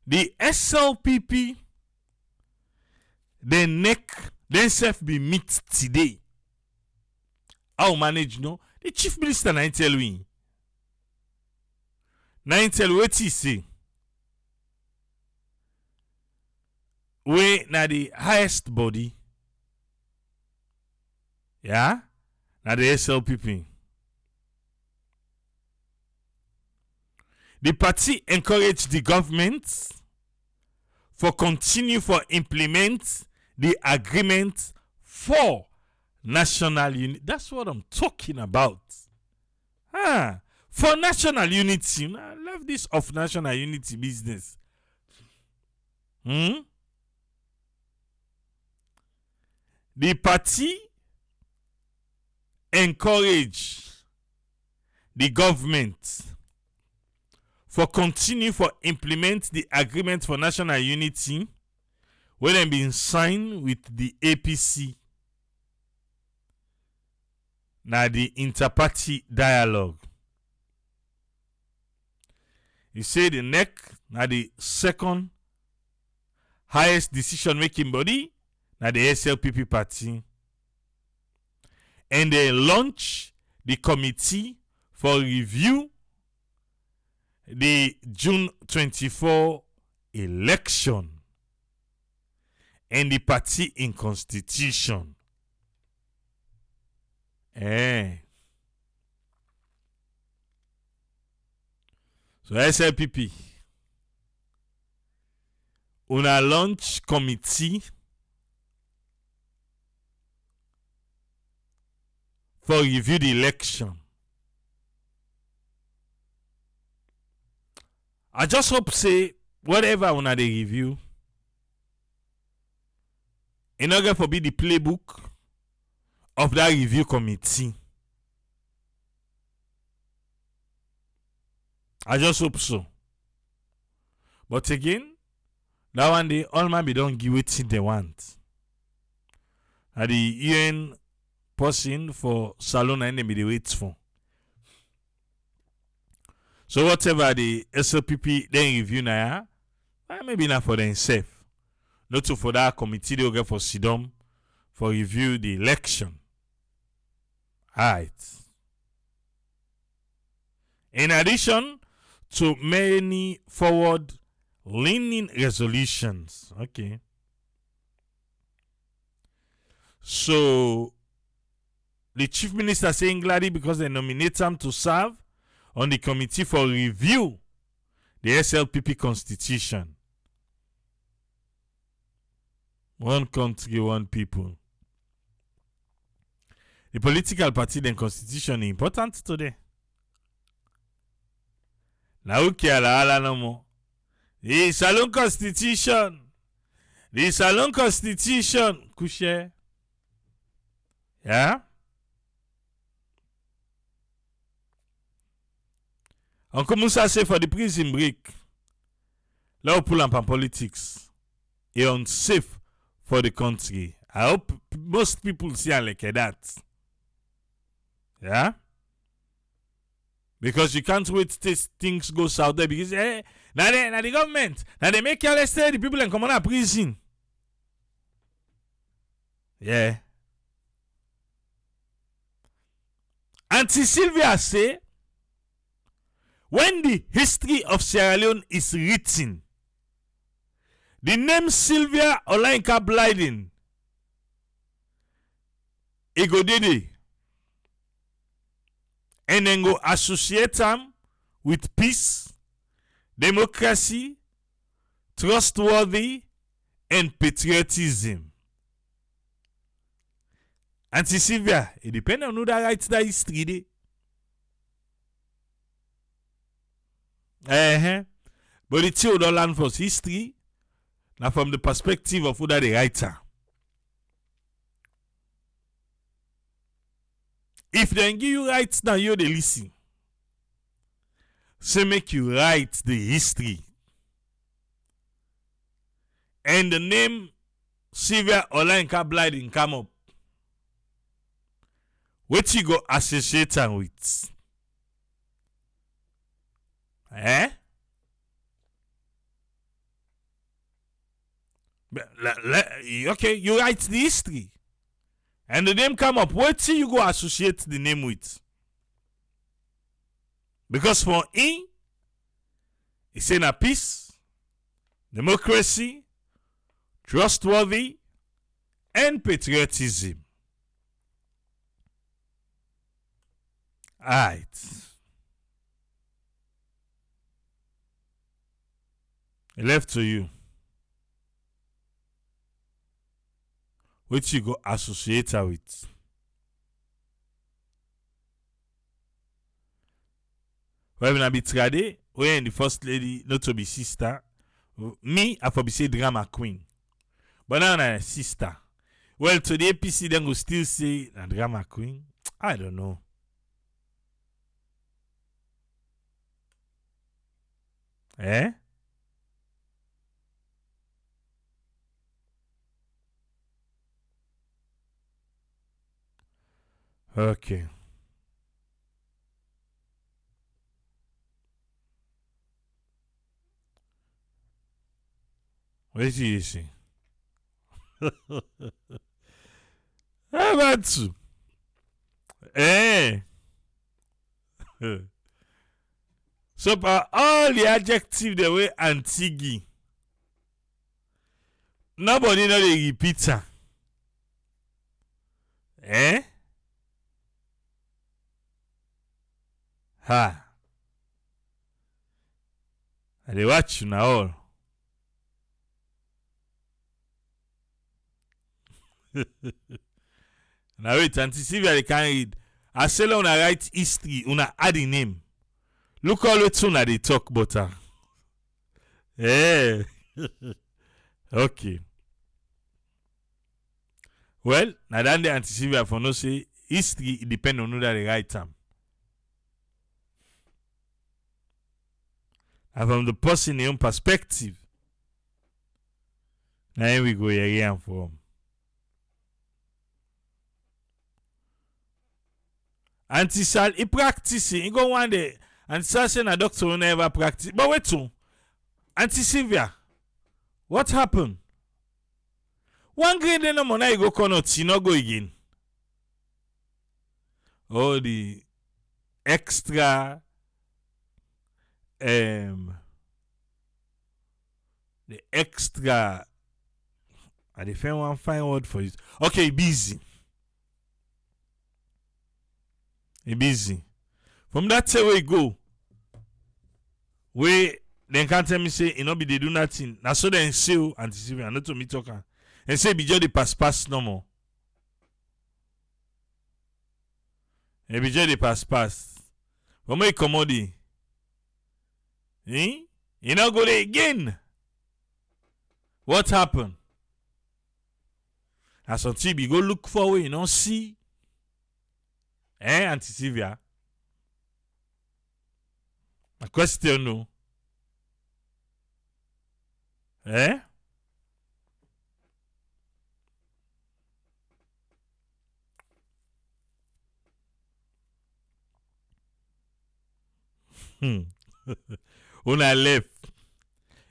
The SLPP, the neck, themselves be meet today. How manage, no? The chief minister na tell we. Na tell what he say. We na the highest body. Yeah? Na the SLPP. The party encourage the government for continue for implement the agreement for national unity. That's what I'm talking about. For national unity. I love this of national unity business. The party encourage the government for continue for implement the agreement for national unity when they been signed with the APC. Now the interparty dialogue. You say the NEC now the second highest decision making body, now the SLPP party. And they launch the committee for review the June 24 election and the party in constitution. So SLPP una launch committee for review the election. I just hope say whatever una dey review, in order for be the playbook of that review committee. I just hope so. But again, that one day all man be don't give wetin they want. And the UN person for Salon and them be dey wait for. So whatever the SLPP then review now, maybe not for themselves. Not to for that committee they will get for Sidom for review the election. Alright. In addition to many forward leaning resolutions. Okay. So the chief minister saying gladly because they nominate him to serve on the committee for review the SLPP constitution. One country, one people. The political party and constitution is important today. Now okay, ala no more. The Salon Constitution. The Salon Constitution. Couché. Yeah? On commence à se for the prison break. Là, on pull up en politics. Et unsafe for the country. I hope most people see it like that. Yeah? Because you can't wait till things go south there because now the government, now they make you stay the people and come on a prison. Yeah. Auntie Sylvia say, when the history of Sierra Leone is written, the name Sylvia Olayinka Blyden, Egodede, and then go associate them with peace, democracy, trustworthy, and patriotism. Auntie Sylvia, it depends on who that writes that history day. But the two don't learn for history, now from the perspective of who that the writer. If they give you rights now, you they listen. So make you write the history. And the name Sylvia Olayinka Blyden come up. What you go associate them with? Okay, you write the history. And the name come up. What till you go associate the name with? Because for him, it's in a peace, democracy, trustworthy, and patriotism. Alright. Left to you. What you go associate her with? Well, when I be trade, when the first lady not to be sister, me I for be say drama queen. But now I'm a sister. Well, to the APC then go still say a drama queen. I don't know. Eh? Okay. What do you see? How about you? Eh? So, for all the adjectives the way Antigi, nobody know the repeater. Eh? Ha. I dey watch you now all. Now wait, Auntie Sylvia they can't read. I say una write history, una add the name. Look all the tune they talk about her. Eh. Okay. Well, now then the Auntie Sylvia for no say history it depend on who that they write time. And from the person in own perspective, now we go here and from. Auntie Sal, he practice it. He go one day. Auntie Sal say na doctor will never practice. But wait to. Auntie Sylvia, what happened? One grade no more now you go corner, she not go again. Oh, the extra I define one fine word for it. Okay, busy. He busy. From that say where you go, where then can't tell me say you know be they do nothing. Now so then say Auntie Sylvia, not to me talking. And say be just the pass no more. And be just the pass. When we commodity, you not go there again. What happened? As until you go look forward, you know, see. Auntie Sylvia? A question, no. Eh? Una left.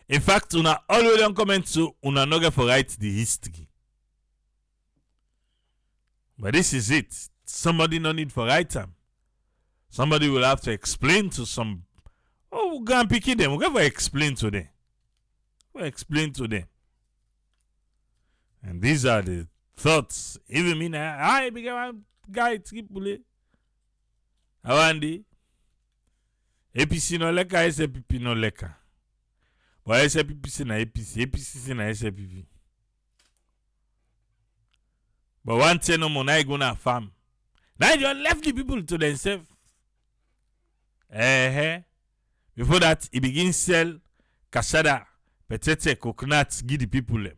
In fact, una already on comment to una no get for write the history. But this is it. Somebody no need for write them. Somebody will have to explain to some. Oh, we're going to pick them. We're going to explain to them. We'll explain to them. And these are the thoughts. Even me now, I became a guy to keep bullet. Awandi. APC no leka, SPP no leka. But SPP si na APC. APC si na SPP. But one thing no more, now you go na farm. Now you left the people to themselves. Before that, he begins sell cassada, potato, coconuts, give the people them.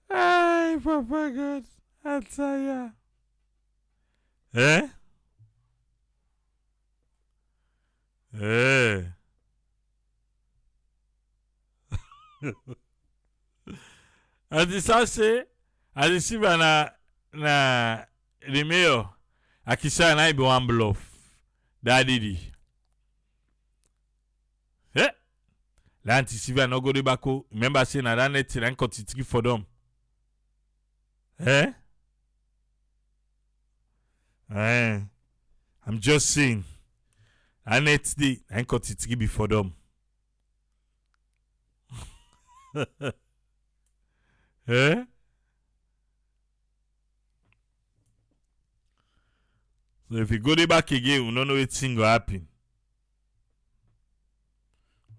Ay, Papa God, I tell ya. Eh? Eh. As the South say, as the Siva na the mayor, Akisa na be one bluff. Daddy. Eh? Lanti Sylvia no go de bako. Remember saying na that net and cut it for them. Eh? I'm just saying. I net day and cut it before them. Eh? So if you go there back again, we don't know what's going to happen.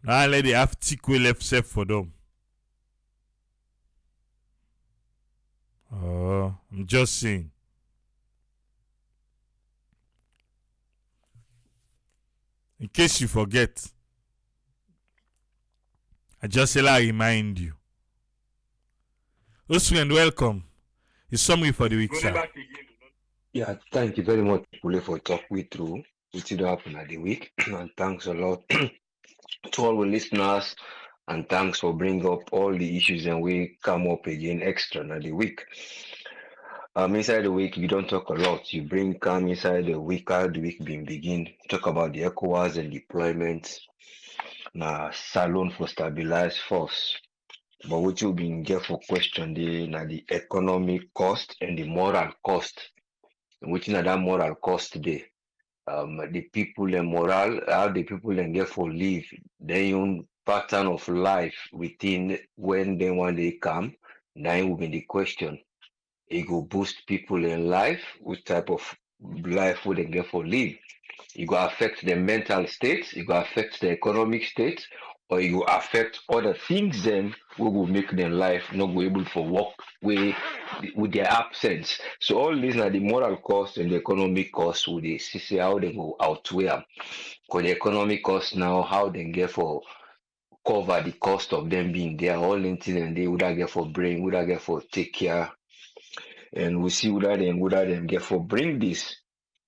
Now let they have Tikwe left self for them. Oh, I'm just saying. In case you forget, I just say I remind you. Osu and welcome. It's summary for the week, sir. Yeah, thank you very much, Pule, for talking we through what did happen at the week. And thanks a lot to all the listeners. And thanks for bringing up all the issues and we come up again extra at the week. Inside the week, you don't talk a lot. You bring come inside the week, how the week been begin. Talk about the ECOWAS and deployment. Now, salon for stabilized force. But what you been get for question, the economic cost and the moral cost. Which is that moral cost today. The people and moral, how the people and get for live, their own pattern of life within when they want they come, then will be the question. It will boost people in life, which type of life would they get for live? It will affect their mental state, it will affect the economic state, or it will affect other things then we will make their life not go able for work with their absence. So all these are the moral costs and the economic costs with the see how they go outweigh. Because the economic costs now, how they get for cover the cost of them being there, all in things and they would get for bring, would get for take care. And we see would them get for bring this.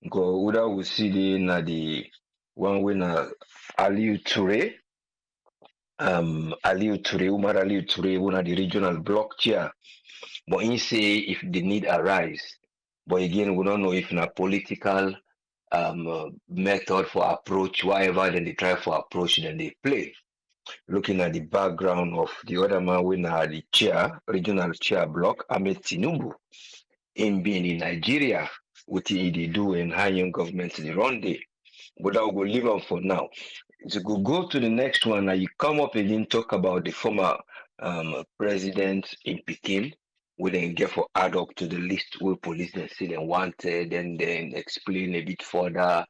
Because we see the one winner Aliou Touré. Aliou Touré, Umar Aliou Touré, one of the regional bloc chair. But he say if the need arise. But again, we don't know if in a political method for approach, whatever then they try for approach, then they play. Looking at the background of the other man when the chair, regional chair block, Ahmed Tinubu, him being in Nigeria, what he do in high young government in the run day. But I will leave on for now. So go to the next one. And you come up again, talk about the former president in Peking. We then get for add up to the list where police then say they wanted, and then explain a bit further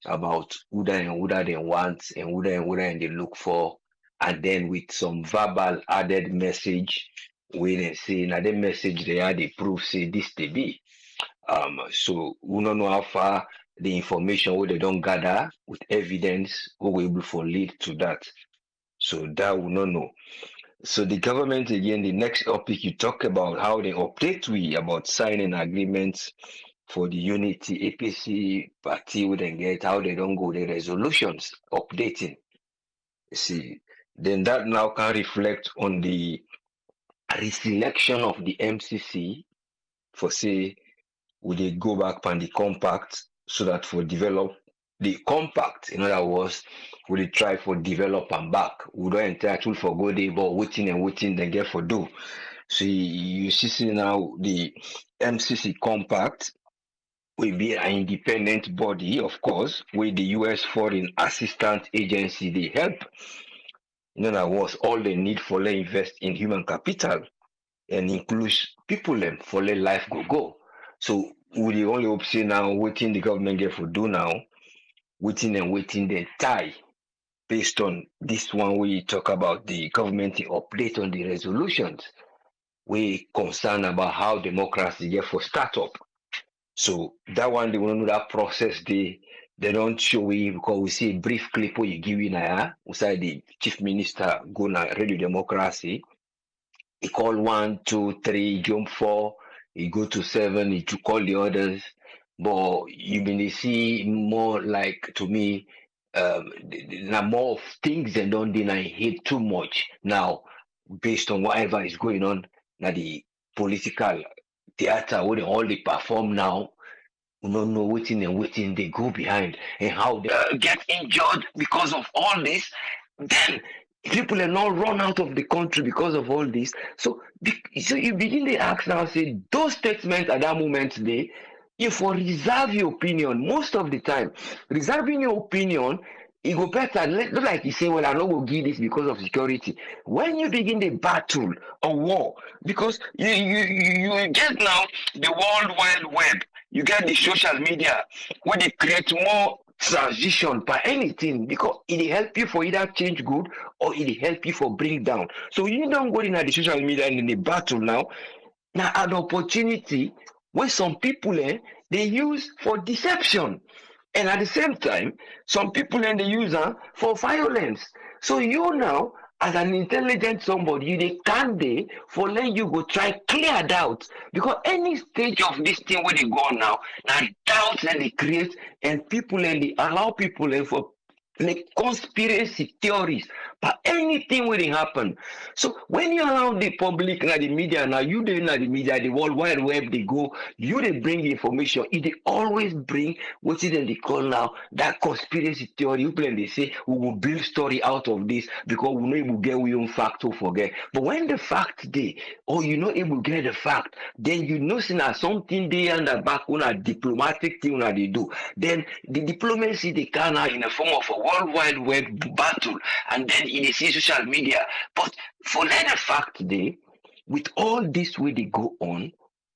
about who they want and who they look for, and then with some verbal added message, we then say now the message they had the proof say this they be. So we don't know how far the information where they don't gather with evidence will be able to lead to that. So that we don't know. So the government again, the next topic you talk about how they update we about signing agreements for the unity APC party would then get how they don't go the resolutions updating. See, then that now can reflect on the reselection of the MCC for say would they go back on the compact so that for develop the compact, in other words, would they try for develop and back? We don't entitled for go there, but waiting they get for do. So you see now the MCC compact will be an independent body, of course, where the US Foreign Assistance Agency they help. In other words, all they need for they invest in human capital and includes people them for their life go. So we the only hope say now waiting the government get for do now, waiting then tie based on this one we talk about the government update on the resolutions. We concerned about how democracy get for startup. So that one they want to know that process they don't show it because we see a brief clip where you give in we say the chief minister go na radio democracy. He call 1, 2, 3, jump 4, he go to 7, he to call the others. But you been see more like to me more of things they don't deny hate too much now based on whatever is going on now the political theater where all they perform now. We don't know waiting they go behind and how they get injured because of all this. Then People are not run out of the country because of all this. So you begin to ask now, say those statements at that moment today, you for reserve your opinion most of the time. Reserving your opinion, it go better. Not like you say, well, I no go give this because of security. When you begin the battle or war, because you get now the World Wide Web, you get the social media, where they create more transition by anything because it dey help you for either change good or it dey help you for bring down. So you don't go in at the social media and in the battle now. Now an opportunity where some people they use for deception. And at the same time, some people they use for violence. So you now, as an intelligent somebody, you they can't they for let you go try clear doubt. Because any stage of this thing where they go on now doubt that they create and people and they allow people for like conspiracy theories, but anything will happen. So when you allow the public and the media now, you do not the media, the World Wide Web, they go, you they bring information, it they always bring what is they call now that conspiracy theory. You plan they say we will build story out of this because we know able get we own fact to forget. But when the fact they or you know able get the fact, then you know see now something they and the back on a diplomatic thing that they do. Then the diplomacy they can now in the form of a World Wide Web battle, and then in the social media. But for let the fact today, with all this way they go on,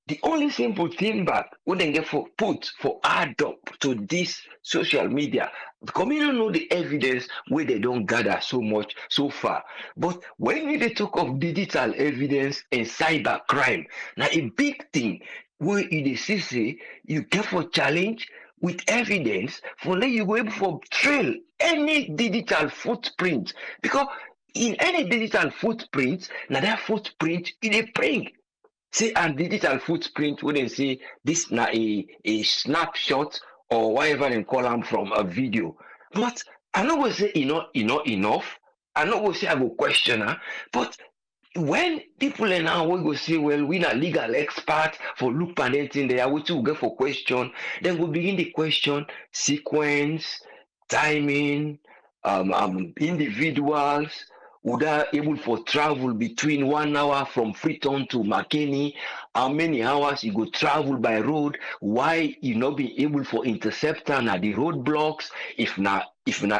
the only simple thing back when they get for put for add up to this social media, because we don't know the evidence where they don't gather so much so far. But when they talk of digital evidence and cyber crime, now a big thing where you see say you get for challenge with evidence for let you go able for trail any digital footprint because in any digital footprint now that footprint it dey bring say and digital footprint wey dem say this na a snapshot or whatever dem call am from a video. But I no go say e no enough, I no go say I go question am, but when people now we go say, well, we na legal expert for look at anything there, which we get for question, then we begin the question sequence, timing, individuals, would are able for travel between 1 hour from Freetown to McKinney, how many hours you go travel by road, why you not be able for interceptor at the roadblocks, if na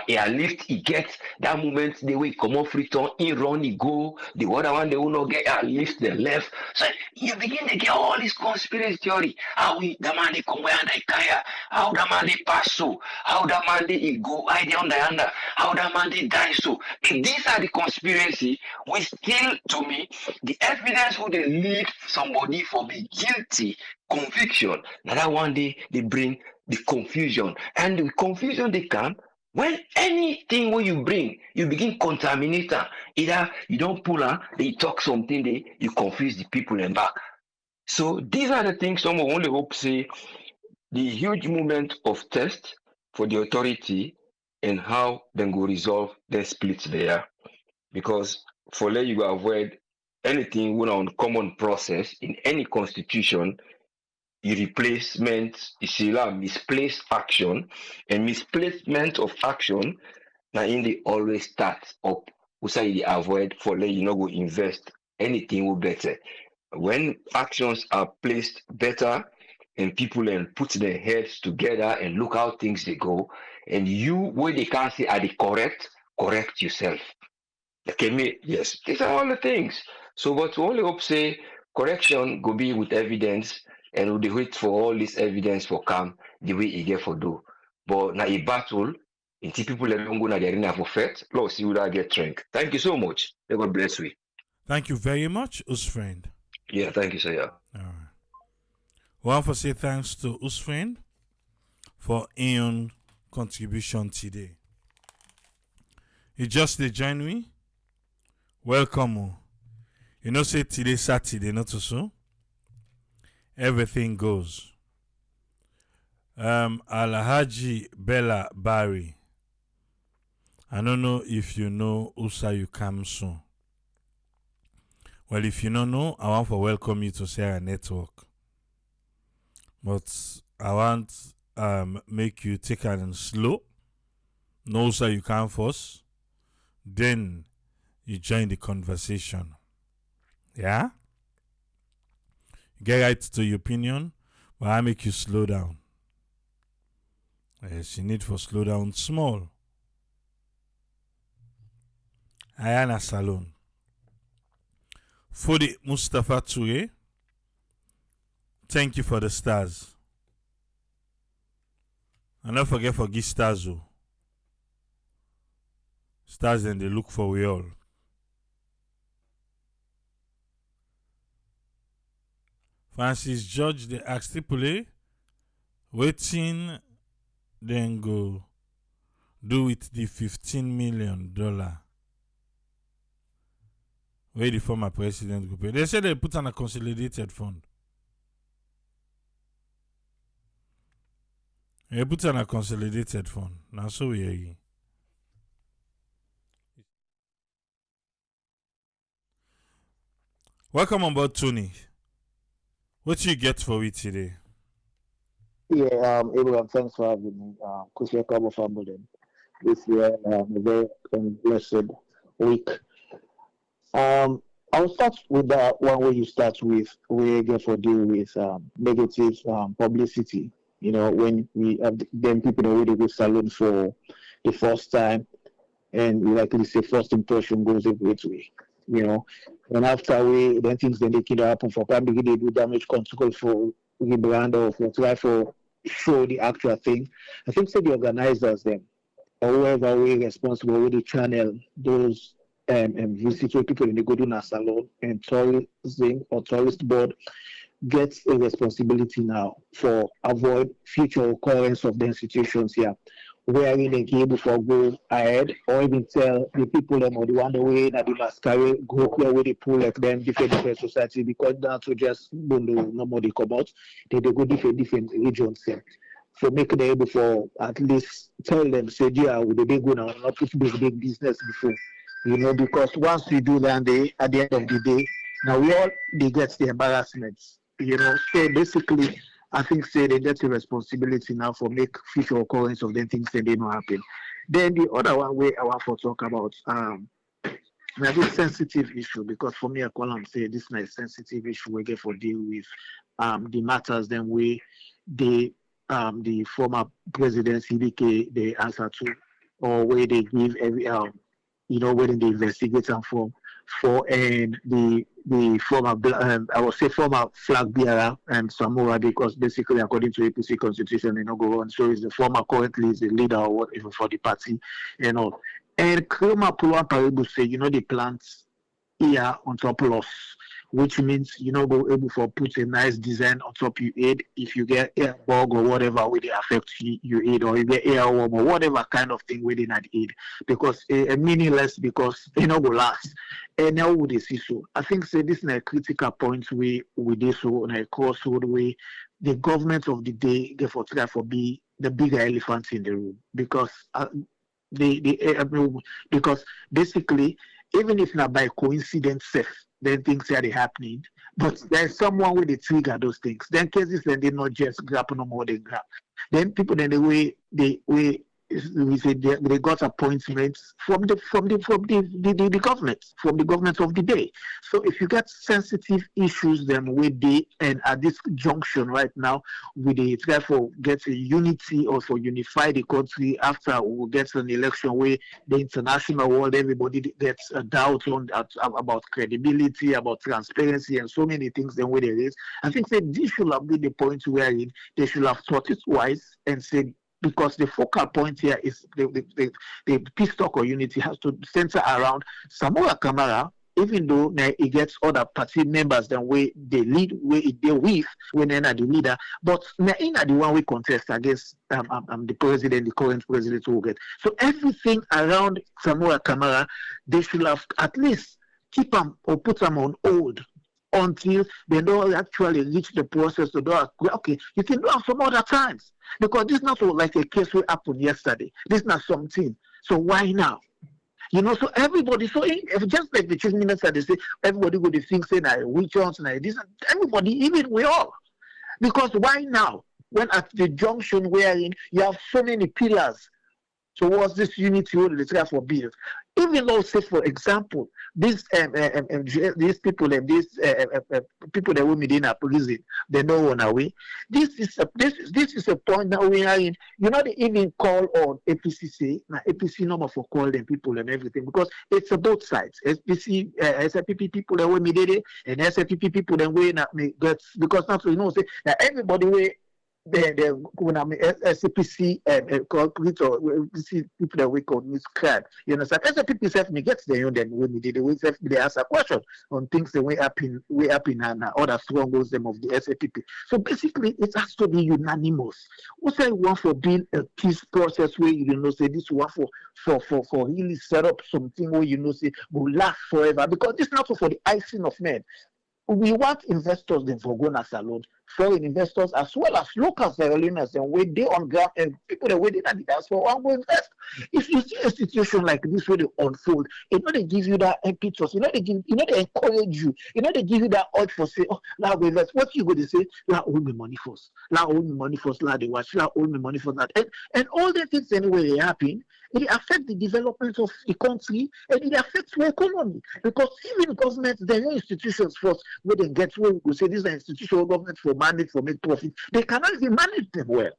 airlift he gets that moment the way come off Freetown, he run, he go, the other one they will not get airlift, they left. So you begin to get all this conspiracy theory. How we the man they come where they kaya, how the man they pass so, how the man they go hide on the under, how the man they die so. If these are the conspiracy, we still to me the evidence would lead somebody for be guilty conviction. Now that one day they bring the confusion. And the confusion they come when anything when you bring, you begin contaminate am. Either you don't pull am, they talk something, you confuse the people and back. So these are the things someone only hope say the huge movement of test for the authority and how then go resolve the splits there. Because for let you avoid anything when on common process in any constitution, replacement is a misplaced action, and misplacement of action now in the always start up. We say they avoid for let you not go invest anything will better. When actions are placed better and people and put their heads together and look how things they go, and you where they can't say are they correct yourself. Okay, me, yes, these are all the things. So, but we only hope say correction go be with evidence, and we dey wait for all this evidence for come the way e get for do. But now a battle, until people let them go na the arena for fight, Lord see who get strength. Thank you so much. May God bless we. Thank you very much, Usfriend. Yeah, thank you, sir. Yeah. All right. We want to say thanks to Usfriend for his contribution today. He just dey join me. Welcome. You know, say today Saturday, not too soon. Everything goes. Alhaji Bella Barry. I don't know if you know Usa you come soon. Well, if you don't know, I want to welcome you to Sarah Network. But I want make you take it slow. No Usa you come first. Then you join the conversation. Yeah? You get right to your opinion, but I make you slow down. Yes, you need for slow down small. Ayana Salon. Fodi Mustafa Toure, thank you for the stars. And don't forget for give stars. Stars then they look for we all. Francis George they ask Tripoli, waiting then go do with the $15 million. Where the former president go pay. They say they put on a consolidated fund. They put on a consolidated fund. Now so we are. Welcome on board, Tony. What you get for it today? Yeah, Abraham, thanks for having me. Kushia Kabo family. This year, a very blessed week. I'll start with the one where you start with, where you get for deal with negative publicity. You know, when we have them people already go salon for the first time, and we like to say first impression goes a great way. You know, and after then things then they can happen for probably they do damage control for the brand or for try for show the actual thing. I think say the organizers them or whoever we responsible with the channel those visitor people in the go to salon and tourism or tourist board gets a responsibility now for avoid future occurrence of the situations here. Wherein they can able to go ahead or even tell the people them or the one way that they must carry go where they pull like them different society because that's just nobody come out. They go different regions here. So make them able for at least tell them say yeah with the big one not put big business before. You know, because once we do that they at the end of the day, now we all they get the embarrassments. You know, so basically I think say they get the responsibility now for make future occurrence of them things that they don't happen. Then the other one way I want to talk about a very sensitive issue because for me I call them say this is a sensitive issue we get for deal with the matters then we the former president CDK they answer to or where they give every when they investigate and for and the former I would say former flag bearer and Samora because basically according to APC constitution they not go on. So is the former currently is the leader or whatever for the party and all. And Krema Puluan Paribu say, the plants here on top loss, which means go able for put a nice design on top you aid if you get air bug or whatever will they affect you aid or you get airworm or whatever kind of thing within that aid because a meaningless because go last. And now with this issue, I think say this is a critical point with this on a crossroad way the government of the day therefore try for be the bigger elephant in the room because because basically even if not by coincidence then things are happening. But there's someone with the trigger those things. Then cases then they not just grab no more than grab. Then people then the way we say they got appointments from the government, from the government of the day. So if you get sensitive issues then with the and at this junction right now with the therefore get a unity or for unify the country after we get an election where the international world everybody gets a doubt on about credibility, about transparency and so many things then where there is. I think that this should have been the point where they should have thought it wise and said because the focal point here is the peace talk or unity has to center around Samora Kamara, even though he gets other party members than where they lead, where they with when they're the leader, but in the one we contest against the president, the current president will get. So everything around Samora Kamara, they should have at least keep them or put them on hold until they don't actually reach the process to do okay, you can do it some other times. Because this is not like a case that happened yesterday. This is not something. So why now? So everybody, if just like the chief minister, they say, everybody would think, say, witch hunts, this, everybody, even we all. Because why now? When at the junction wherein you have so many pillars towards this unity they try for build. Even though, say for example, these people and these people that women in a prison, they know on away. This is a point now we are in. You know, they even call on APCC, now APC number for call them people and everything, because it's a both sides. SPC, SFPP people that women did it, and SFPP people that way not that's because not you know say that everybody way. When I'm SCPC concrete or see people that we call misclad, you understand? SCPC self me gets the then when we did the way self they ask a question on things the way up in and other strongholds them of the SCPP. So basically, it has to be unanimous. What I want for being a peace process where you know say this one for really set up something where you know say will last forever, because this is not for the icing of men. We want investors then for Gona Salon, foreign investors as well as local Sierra-Leoneans and where they on ground and people that waiting at the diaspora want to invest. If you see a situation like this where they unfold, they give you that impetus, they encourage you, they give you that urge for say, oh, now we invest. What you go to say? Now owe me money first. Now owe me money first. Now they watch. Now owe me money for that. And all the things anyway they happen. It affects the development of the country and it affects the economy. Because even governments, their own institutions first, where they get where we go say this is an institutional government for manage, for make profit, they cannot even manage them well.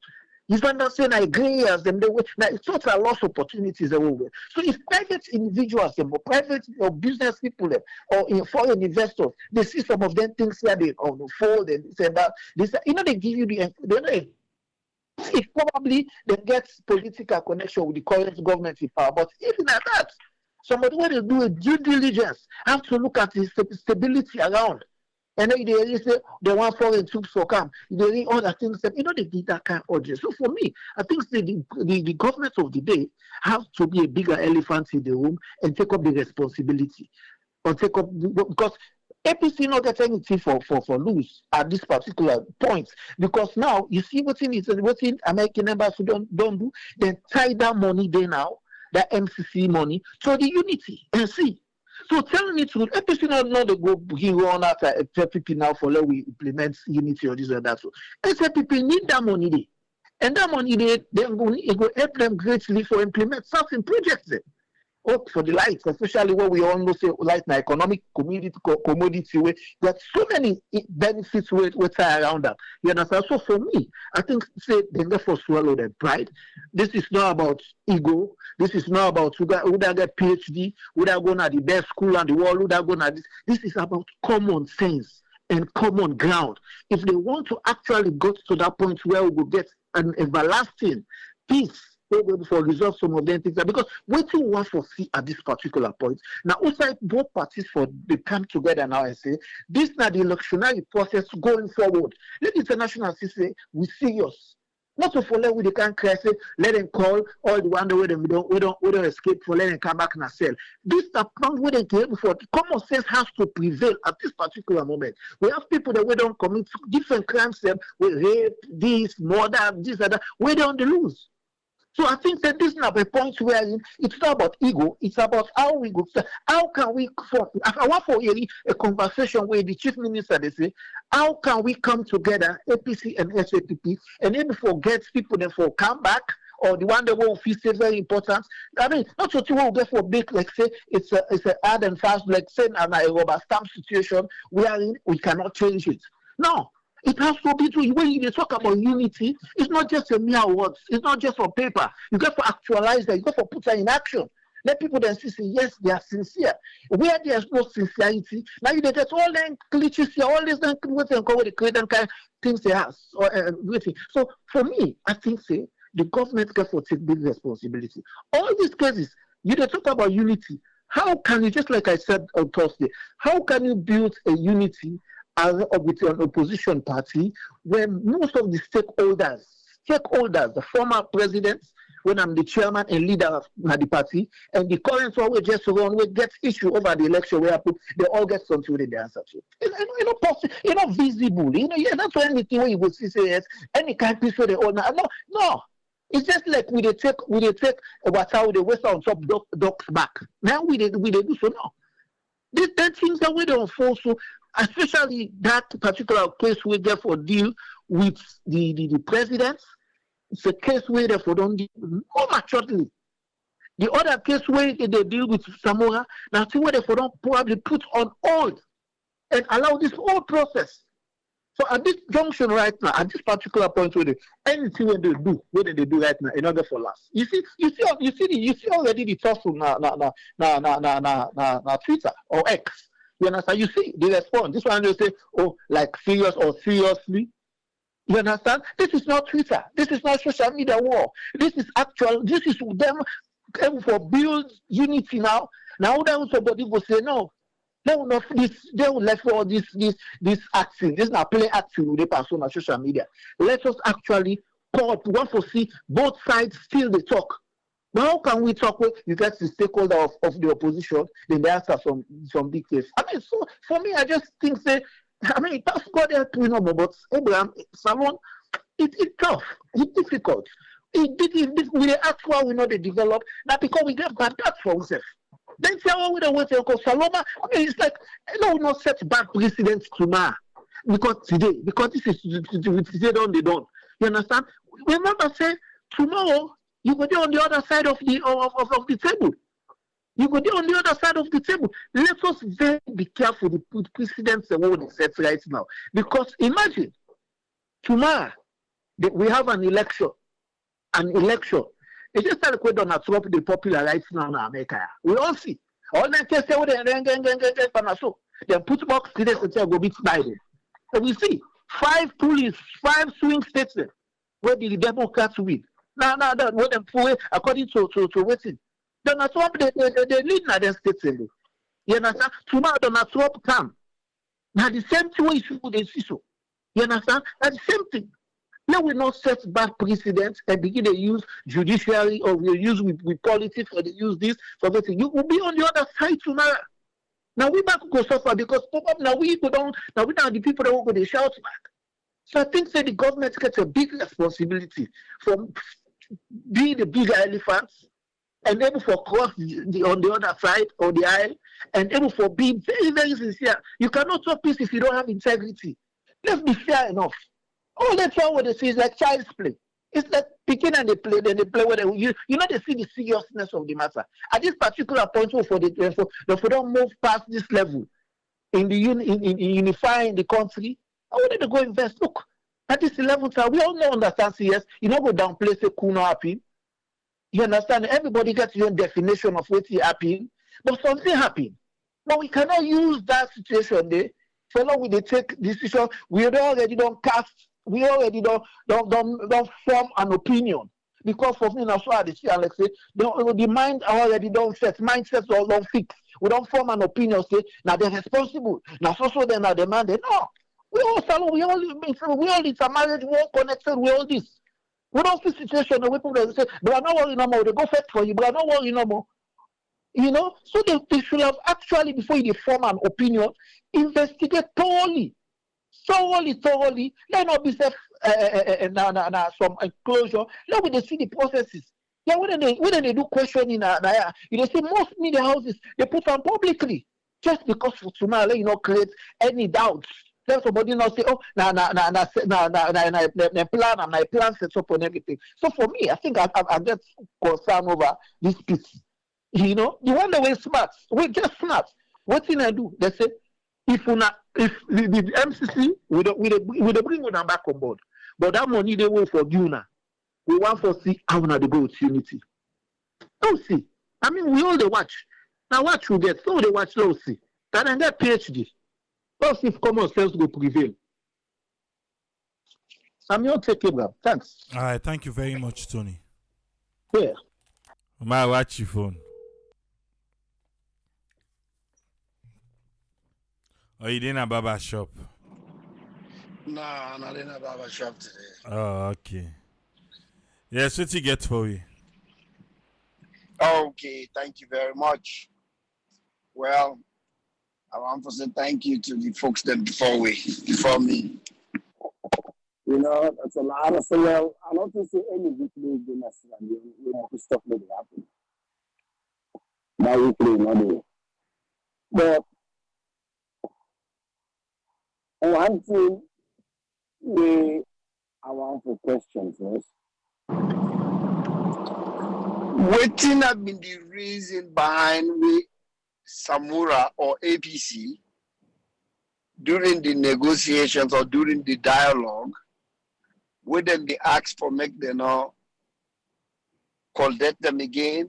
If I'm not saying I agree as them, now it's not a lost opportunities everywhere. So if private individuals or private or business people or foreign investors, they see some of them things here they unfold and say that this, they give you it probably they get political connection with the current government in power, but even at that, somebody when they do a due diligence have to look at the stability around. And then they say they want foreign troops for camp. They need other things. They did that kind of urge. So for me, I think the government of the day have to be a bigger elephant in the room and take up the responsibility. Or take up because APC not get anything for lose at this particular point, because now you see what American members don't do, then tie that money there now, that MCC money, to the unity and see. So tell me to APC not they go bring on after FPP now for let we implement unity or this or that. So SFPP need that money there. And that money there, it will help them greatly for implement certain projects there. For the lights, especially what we all know say light na economic commodity way. There are so many benefits with around that. You understand? So for me, I think say they therefore swallow their pride. This is not about ego. This is not about who that get PhD, who that go to the best school in the world, who that go to this. This is about common sense and common ground. If they want to actually go to that point where we will get an everlasting peace, for resolve some of them things, because what you want to see at this particular point now, also both parties for they come together now and say this now the electionary process going forward. Let the international say we serious. Not to follow with the can cry say let them call all the one way them we don't escape for let them come back and sell. This is a point where they came for common sense has to prevail at this particular moment. We have people that we don't commit different crimes them with rape, this, murder, this and that, we don't lose. So I think that this is not a point where it's not about ego, it's about how we go. How can we, I want for a conversation where the chief minister, they say, how can we come together, APC and SAPP, and then forget people that for come back, or the one that will feel very important. I mean, not what you will get for big, like say, it's a hard and fast, like say, and a rubber stamp situation where we cannot change it. No. It has to be true. When you talk about unity, it's not just a mere words. It's not just on paper. You got to actualize that. You got to put that in action. Let people then see, yes, they are sincere. Where there's no sincerity, now you get all them glitches here, all these things and cover the create and kind of things they have. So for me, I think say the government got to take big responsibility. All these cases, you talk about unity. How can you, just like I said on Thursday, how can you build a unity with an opposition party when most of the stakeholders, the former presidents, when I'm the chairman and leader of the party, and the current one we just run, we get issue over the election where they all get something with the answer to. It's not visible. That's why anything where you will see say yes, any kind of people they all no. It's just like we take water with the waste on top ducks back. Now we do so now. These things that we don't fall so. Especially that particular case we therefore deal with the presidents. It's a case where therefore don't deal more maturely. The other case where they deal with Samora, now see where they for don't probably put on hold and allow this whole process. So at this junction right now, at this particular point where anything when they do, what they do right now, in order for last. You see already the tussle na Twitter or X. You understand? You see the response. This one they say, oh, like serious or seriously. You understand? This is not Twitter. This is not social media war. This is actual. This is them for build unity now. Now then somebody will say no. They will not this. They will let for this acting. This is not play acting with the person on social media. Let us actually talk. We want to see both sides still they talk. But how can we talk with you get the stakeholder of the opposition? Then they answer some big case. I mean, so for me, I just think say. I mean, that's God help you know, but Abraham Salon, it's tough, it's difficult. We the actual we know they develop now because we get bad that for ourselves. Then say we don't wait for Saloma. I mean, it's like we not set bad precedents tomorrow because this is today done they done. You understand? Remember, say tomorrow you go there on the other side of the table. You go there on the other side of the table. Let us very be careful the precedents the world is set right now. Because imagine tomorrow we have an election. It's just like we Donald Trump the popular right now in America. We all see. All that case they put box presidents and say go beat Biden. And we see 5 swing states where the Democrats win. Now what them for according to waiting. Donald Trump, they lead in the states. You understand? Tomorrow, Donald Trump come. Now, the same thing we should do. You understand? That's the same thing. Now, we not set bad precedents and begin to use judiciary or we use with politics or they use this for everything. You will be on the other side tomorrow. Now, we back go suffer because now we go down, now we not the people that will go, they shout back. So I think that the government gets a big responsibility for being the bigger elephants. And able for cross on the other side of the aisle, and able for being very, very sincere. You cannot talk peace if you don't have integrity. Let's be fair enough. All that what they say is like child's play. It's like picking and they play where you know they see the seriousness of the matter. At this particular point, for don't move past this level in the in unifying the country, I wanted to go invest. Look, at this 11th hour, we all know understand CS. You know go downplay say cool not happy. You understand? Everybody gets your own definition of what happened, but something happened. But we cannot use that situation there. So long we take decision, we already don't cast, we already don't form an opinion. Because for me, that's why I see Alex say, the mind already don't set, mindsets don't fix. We don't form an opinion, say, now they're responsible. Now so they're not demanding. No. We all it's a marriage, we all connected, we all this. We don't see situation where people say, but I'm not worried no more. They go fetch for you, but I'm not worried no more. You know, so they should have actually, before you form an opinion, investigate thoroughly. Let not be some enclosure. Let me see the processes. Yeah, when they do questioning, you see most media houses they put on publicly just because for tomorrow, create any doubts. Let somebody not say, oh, my plan sets up on everything. So for me, I think I get concerned over this piece. You know, the one that we're smart, we're just smart. What thing I do? They say, if the MCC, we bring them back on board. But that money they will for you now. We want to see how now they go with unity. Don't see. I mean, we all they watch. Now watch you get. So they watch, let's see. Then I get PhD. Let's see if common sense will prevail. Samuel, take it, bro. Thanks. All right, thank you very much, Tony. Yeah. My watch your phone. Oh, you didn't have a barber shop? No, not in a barber shop today. Oh, okay. Yes, what you get for me? Okay, thank you very much. Well, I want to say thank you to the folks that before me. You know, that's a lot of well, I don't think any weekly is necessarily stuff like that happen. That weekly, not but one thing I want to question first. Waiting have been the reason behind we Samura or APC during the negotiations or during the dialogue, would them be asked for make them now collect them again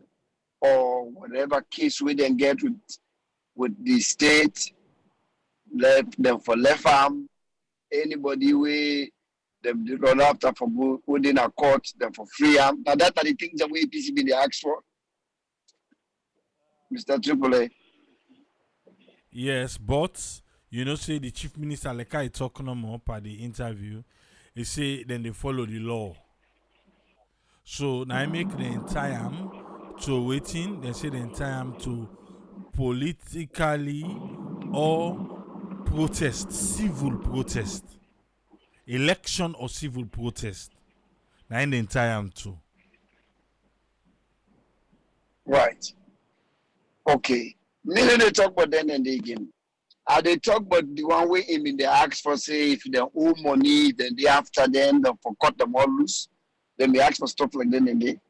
or whatever case we then get with the state, let them for left arm, anybody we them run after for within a court, them for free arm. Now that are the things that we APC be asked for. Mr. Triple. Yes, but say the chief minister like I talking up at the interview, he say then they follow the law. So now I make the entire to waiting, they say the entire to politically or protest, civil protest, election or civil protest. Now in the entire too. Right. Okay. Neither they talk about then and again. They talk about the one way in they ask for say if they owe money, then they after them for cut them all loose. Then they ask for stuff like that and they.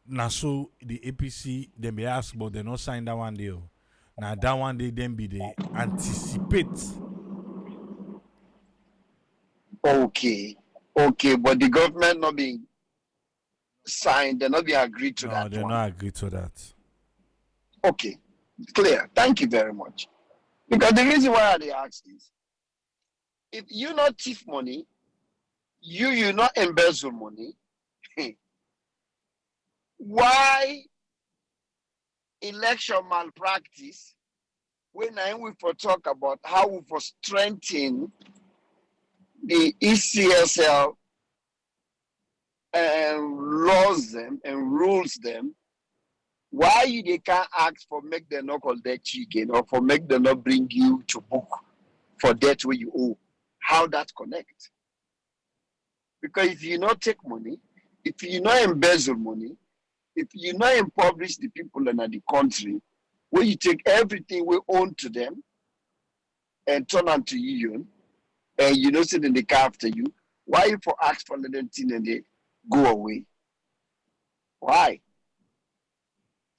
Now so the APC then be asked but they not sign that one deal. Now that one day then be they anticipate. Okay, but the government not being signed, they're not being agreed to that. No, they're one. not agreed to that. Okay, clear. Thank you very much. Because the reason why they ask is, if you not thief money, you not embezzle money, why election malpractice when we for talk about how we for strengthen the ECSL laws them and rules them, why they can't ask for make them not collect chicken or for make them not bring you to book for debt where you owe? How that connect? Because if you not take money, if you not embezzle money, if you not impoverish the people in the country, where you take everything we own to them and turn them to you, and you know sit in the car after you, why you for ask for little thing and they go away? Why?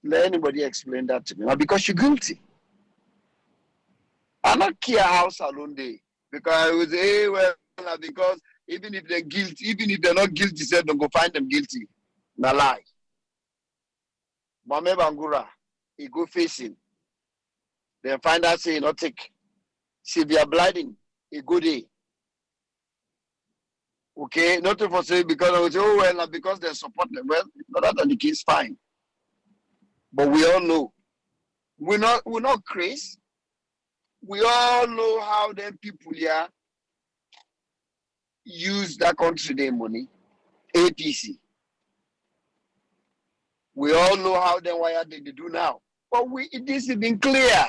Let anybody explain that to me. Now, because you're guilty. I don't care how salon day. Because I would say, well, because even if they're guilty, even if they're not guilty, say don't go find them guilty. Na lie. Mame Bangura, he go facing. Then find out say not take severe bleeding. He go there. Okay, not for say because I would say, oh well, because they support them. Well, not that the case, fine. But we all know we're not crazy. We all know how them people here use that country their money, APC. We all know how them wire they do now. But this has been clear.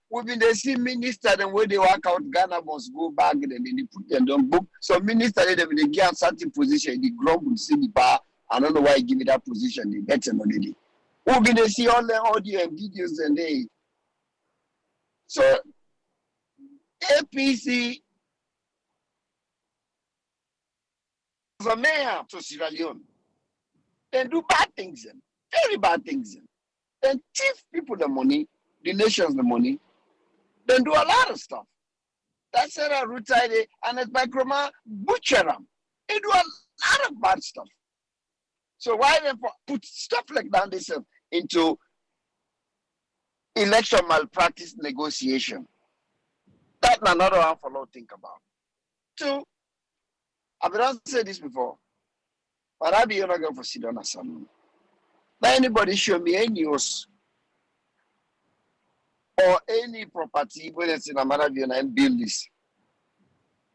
We've been the same minister and when they work out, Ghana must go back and then they put them on book. So minister they get a certain position, the grumble see the bar. I don't know why he give me that position, they get him already. We've been to see all the audio and videos and they. So APC is a mayor to Sierra Leone. They do bad things, very bad things. They thief people the money, the nations the money. They do a lot of stuff. That's a retired and it's by Groma butcher them. They do a lot of bad stuff. So why they put stuff like that they say into election malpractice negotiation? That's another one for lot to think about. Two, I've not said this before, but I'll be not going for sit down at some. Let anybody show me any news or any property when it's in a matter of and build this.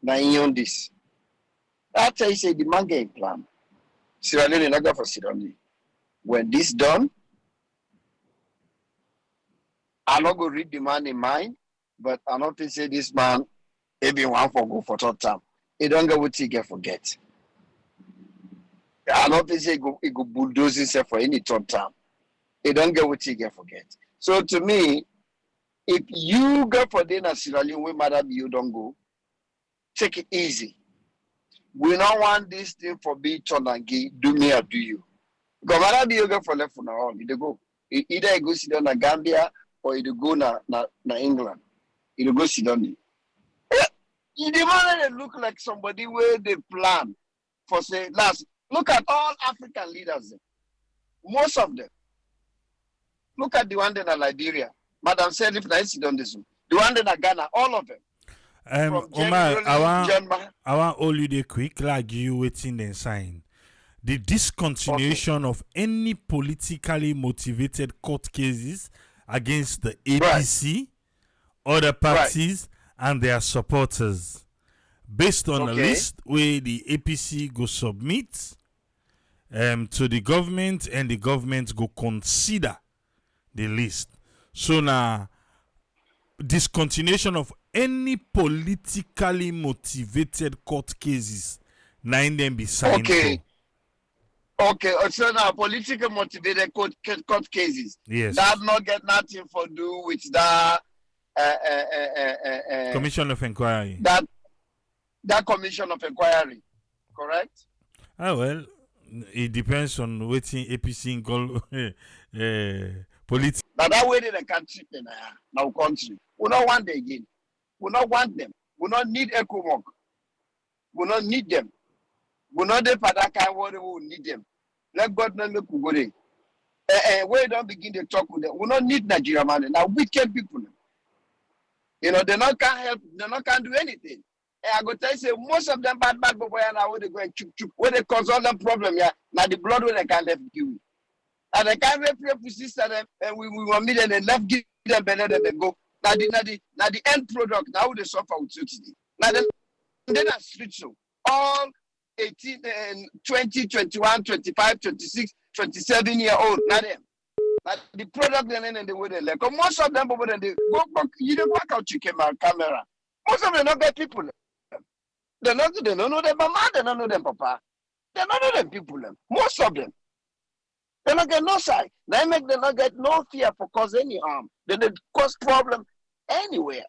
Now you own this. That's why I say the man game plan. Sierra Leone not going for sit down. When this done, I'm not going to read the man in mind, but I don't think say this man, everyone for go for third time. He don't go what he get forget. I don't think say he go bulldoze himself for any third time. He don't get what he get forget. So to me, if you go for dinner Sierra Leone, we matter you don't go. Take it easy. We don't want this thing for be turn and gay, do me or do you. Governor be yoga for left for now on. You go either you go sit down in Gambia or you go na England. You go sit down there. You demand they look like somebody where they plan for say last. Look at all African leaders. Most of them. Look at the one in Liberia. Madam said if I sit on this one. The one in Ghana, all of them. Omar, I want all you there quick, like you waiting and sign. The discontinuation of any politically motivated court cases against the APC, other parties, and their supporters, based on a list where the APC go submit to the government, and the government go consider the list. So now, discontinuation of any politically motivated court cases, nine them be signed for. Okay, so now politically motivated court cases. Yes. That not get nothing for do with that Commission of Inquiry. That Commission of Inquiry, correct? Well, it depends on what APC call politics. Now that way they can treat in our country. We don't want them again. We don't want them. We don't need ECOMOG. We don't need them. We don't need Padaka. We need them. Let God know make we go there. We don't begin to talk with them. We don't need Nigeria man. Now wicked people. You know they not can help. They not can do anything. I go tell you, say most of them bad boy now where they go and chuk where they cause all the problem. Yeah, now the blood where they can't left give. And they can't rape sister them, and we will meet them and left give them better than they go. Now the end product now they suffer with you today. Now then are street show. All 18 and 20, 21, 25, 26, 27 year old. Now them. Now the product then the way they like. Most of them over they go back. You don't back out your camera. Most of them not get people. They don't know them mama. They don't know them papa. They don't know them people. Most of them. They don't get no side. They make them not get no fear for cause any harm. They cause problem anywhere.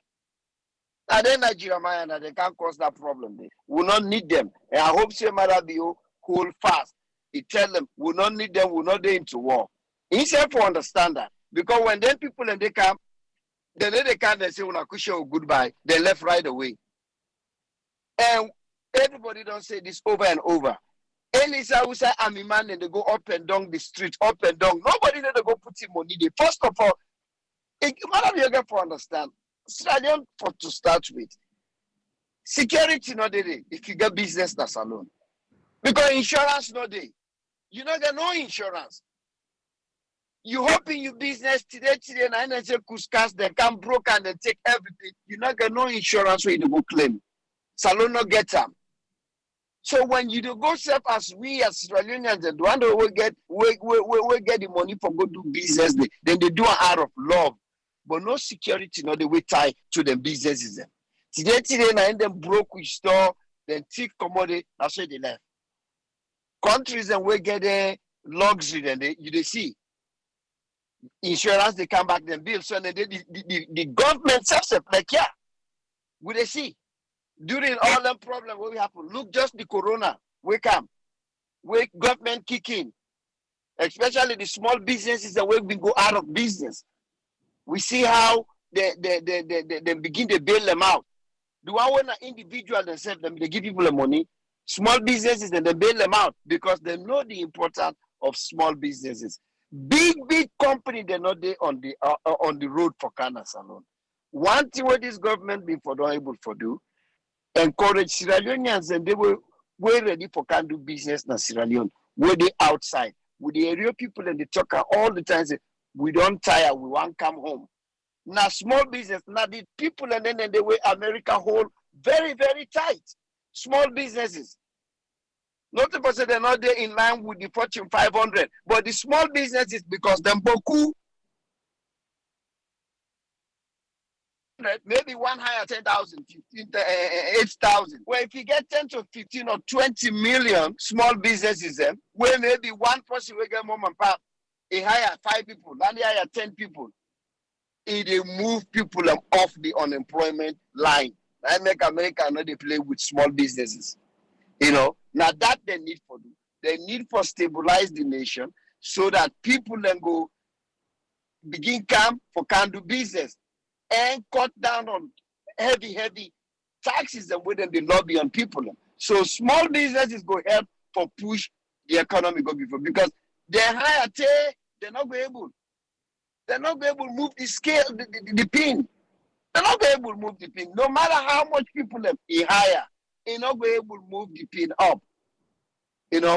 And then Nigeria man, they can't cause that problem. We will not need them. And I hope say Marabio hold fast. He tell them we will not need them. We will not get into war. Instead for understand that because when them people and they come, then they come and say when I kush you goodbye, they left right away. And everybody don't say this over and over. Elisa who say I'm a man and they go up and down the street, up and down. Nobody need to go put him money there. First of all, madam you get for understand. Australian for to start with. Security not there if you get business that's alone. Because insurance not there. You don't get no insurance. You hoping your business today and I say kuskas they come broke and they take everything. You not get no insurance where you go claim. Salon not get them. So when you do go self as we as Australians and the one that we get the money for go do business, then they do it out of love. But no security, no the way tie to the businesses. Today, and them broke with store, then thief commodity, that's where they left. Countries and we get a luxury, then they see. Insurance, they come back, then bill. So then the government self like, yeah, we they see. During all the problems, what will happen? Look, just the corona, we come. We government kick in. Especially the small businesses that we go out of business. We see how they begin to bail them out. The one when an individual themselves, they give people the money. Small businesses, and they bail them out because they know the importance of small businesses. Big company, they're not there on the road for Canas alone. One thing what this government been for not able to do, encourage Sierra Leoneans, and they were ready for can do business in Sierra Leone. Were they outside? With the area people and they talk all the time say, we don't tire, we want to come home. Now small business, now the people and then the way America hold very, very tight. Small businesses. Not to say they're not there in line with the Fortune 500, but the small businesses because them beaucoup. Maybe one hire 10,000, 15, 8,000. Well, if you get 10 to 15 or 20 million small businesses, where maybe one person will get mom and pop, he hire 5 people, then he hire 10 people. It move people off the unemployment line. I make America not they play with small businesses. You know, now that they need for do. They need for stabilize the nation. so that people then go begin come for can do business and cut down on heavy taxes and within the lobby on people. So small businesses go help for push the economy go before because they higher they're not going able. They're not going able to move the scale, the pin. They're not going able to move the pin. No matter how much people them higher, they're not going able to move the pin up.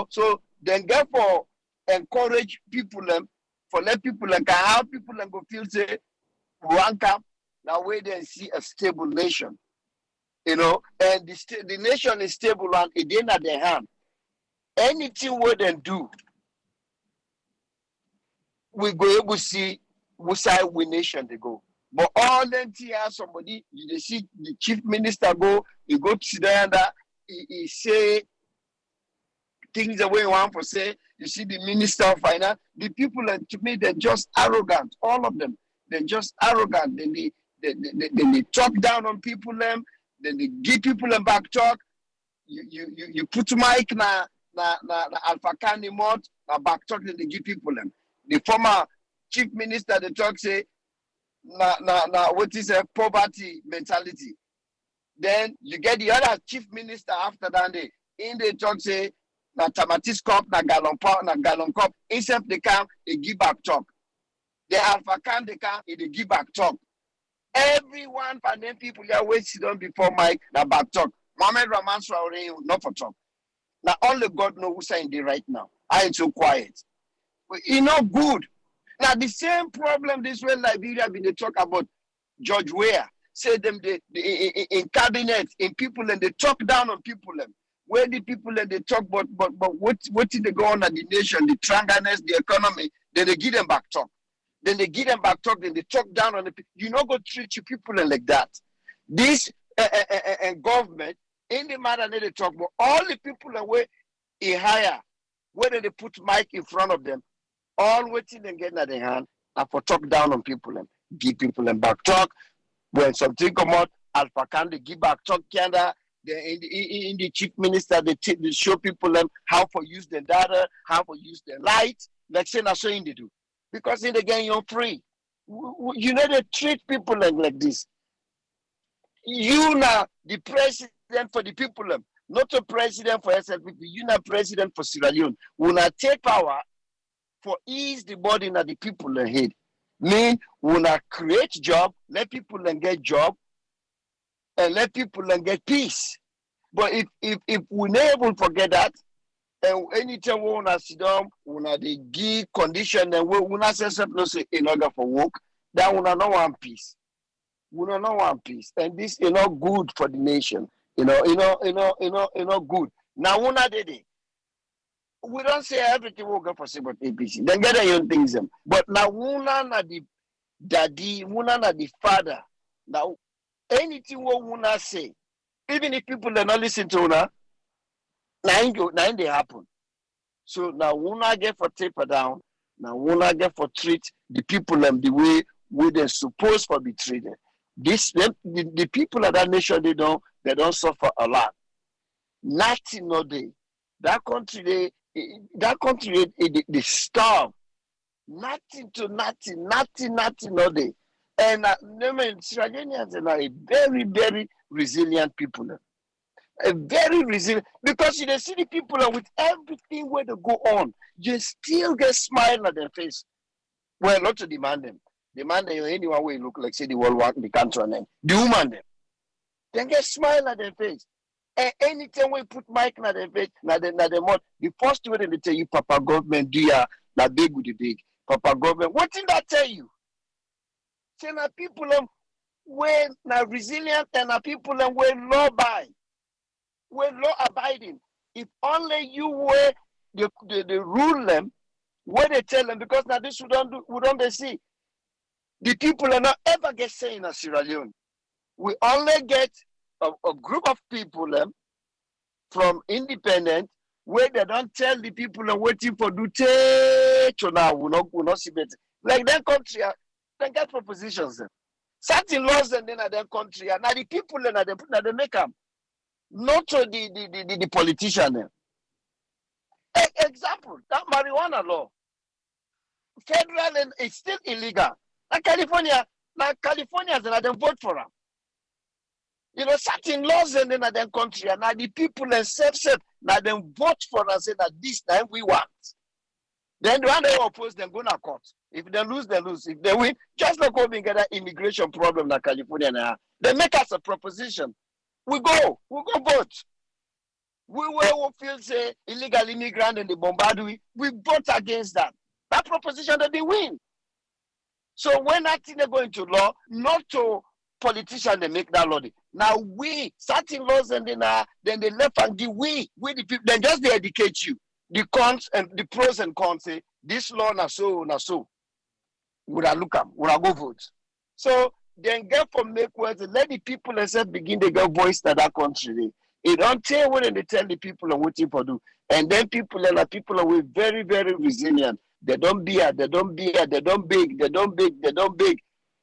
So then therefore encourage people them for let people can have people them go feel say rank up now where they see a stable nation. And the nation is stable and it ain't at their hand. Anything we then do, we go able to see which side we nation they go. But all them here somebody, you see the chief minister go, he go to there and he say things the way he want to say. You see the minister of finance, the people to me they're just arrogant. All of them, they're just arrogant. Then they talk down on people them. Then they give people them back talk. You put mic na Alpha Kani mod na back talk. Then they give people them. The former chief minister they talk say na what is a poverty mentality. Then you get the other chief minister after that they talk say na Tamatis cup na gallon cup. Instead they come they give back talk. The Alpha Kani they come they give back talk. Everyone for them people here wait sit down before Mike na back talk. Mohammed Rahman Traore not for talk. Now only God knows who's saying the right now. I ain't so quiet. But not good. Now the same problem this way Liberia been they talk about George Weah. Say them in cabinet, in people and they talk down on people them. Where the people and they talk but what did they go on at the nation, the triangleness, the economy, then they give them back talk. Then they give them back talk, then they talk down on the people. You not go treat your people like that. This government, in the matter they talk about, all the people away in higher, whether they put mic in front of them, all waiting and getting at their hand, and for talk down on people and give people them back talk. When something come out, Alpha Kani they give back talk, Canada, in the chief minister, they show people them how to use the data, how to use the light, like say that's what they do. Because in the game you're free. They treat people like this. You now the president for the people, not a president for SLPP. You now president for Sierra Leone. We now take power for ease the burden of the people ahead. Mean we now create job, let people get job, and let people get peace. But if we never forget that. And anytime we wanna sit down, we wanna give condition and we wanna say something in order for work, that we not one peace. We not one peace. And this is not good for the nation. Not good. Now we not did it. We don't say everything will go for about APC. Then get your things them. But now we not the daddy, we not the father. Now anything we wanna say, even if people are not listening to us. Now they happen. So now we not get for taper down. Now we not get for treat the people and the way they're supposed to be treated. The people of that nation they don't suffer a lot. Nothing no day. That country they starve. Nothing no day. And Sierra Leoneans are a very, very resilient people. A very resilient, because you see the people with everything where they go on, you still get smile on their face. Well, not to demand them. Demand them anyone way look like say the world work, the country and then. The woman them. Then get smile on their face. And anytime we put mic on their face, the first way they tell you, Papa government, do ya na big with the big. Papa government, what did that tell you? Say na people when na resilient and na people when law by. We're law abiding. If only you were the rule them, where they tell them, because now this we don't they see. The people are not ever get say in Sierra Leone. We only get a group of people from independent where they don't tell the people are waiting for do to now we not see better. Like that country, they get propositions. Certain laws and then at their country, and now the people they make them. Not to the politician. Example, that marijuana law. federal and it's still illegal. Now California, then they vote for them. Certain laws and then the country, and now the people and self now they vote for us, say that this time we want. Then the one they oppose, them go to court. If they lose, they lose. If they win, just like we get an immigration problem in California now, they make us a proposition. We go vote. We will feel say illegal immigrant and the bombard, we vote against that. That proposition that they win. So when that thing they go into law, not to politicians they make that law. Now we certain laws and then they left and give we the people, then just they educate you. The cons and the pros and cons say this law na so. Would I look up? Would I go vote? So then get from make words and let the people themselves begin to get voice to that country. It don't tell when they tell the people and what people do. And then people are very, very resilient. They don't beg.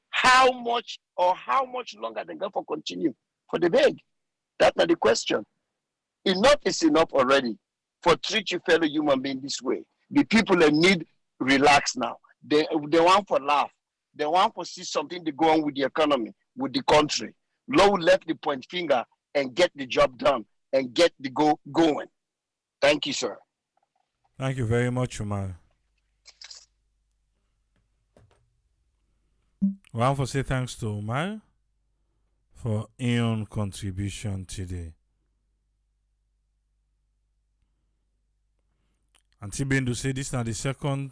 How much longer they go for continue for the beg? That's not the question. Enough is enough already for treat your fellow human being this way. The people that need relax now. They want for laugh. They want to see something to go on with the economy, with the country. Low left the point finger and get the job done and get the going. Thank you, sir. Thank you very much, Umar. I want to say thanks to Umar for his contribution today. And Tibindu say this is now the second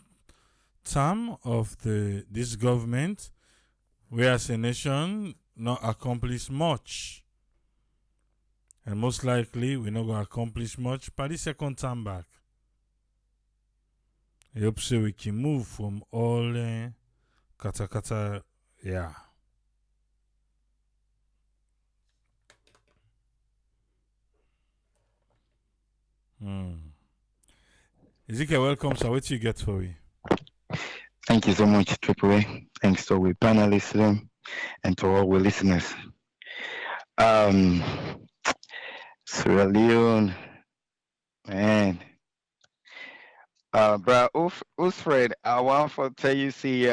term of this government, we as a nation not accomplish much. And most likely we're not going to accomplish much by the second term back. I hope so we can move from all kata, yeah. Ezekiel, welcome, sir. What you get for me? Thank you so much, Triple A. Thanks to our panelists and to all our listeners. Sierra Leone, man. Bro, Usfred, I want to tell you, see,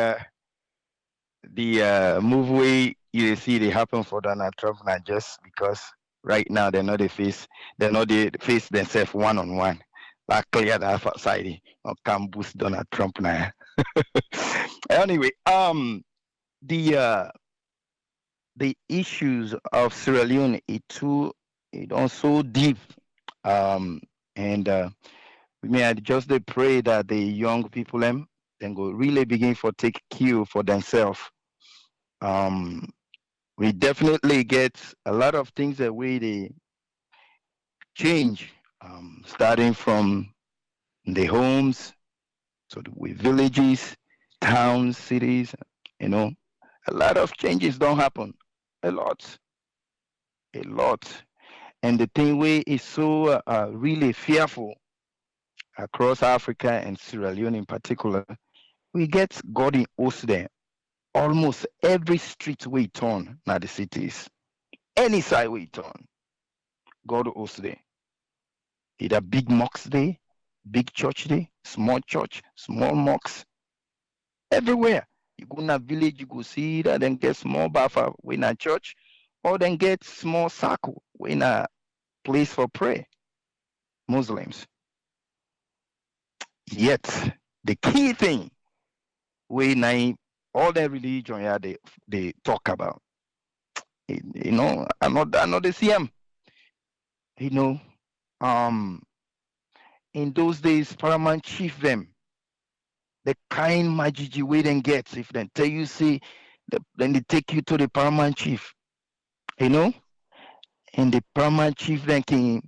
the movie you see they happen for Donald Trump not just because right now they're not face themselves one-on-one. Like clear that outside, can boost Donald Trump now. Anyway, the issues of Sierra Leone it also deep, and we may just pray that the young people then go really begin for take cue for themselves. We definitely get a lot of things that way they change, starting from the homes to the villages, towns, cities. A lot of changes don't happen. A lot. And the thing way is so really fearful across Africa and Sierra Leone in particular. We get God in host there. Almost every street we turn now the cities. Any side we turn, God host there. Either big mosques there, big church there, small mosques. Everywhere. You go in a village, you go see that, then get small buffer in a church, or then get small circle in a place for prayer. Muslims. Yet the key thing when all the religion they talk about, I'm not the same. In those days, paramount chief them, the kind majiji way then gets if they tell you say, then they take you to the paramount chief, and the paramount chief then can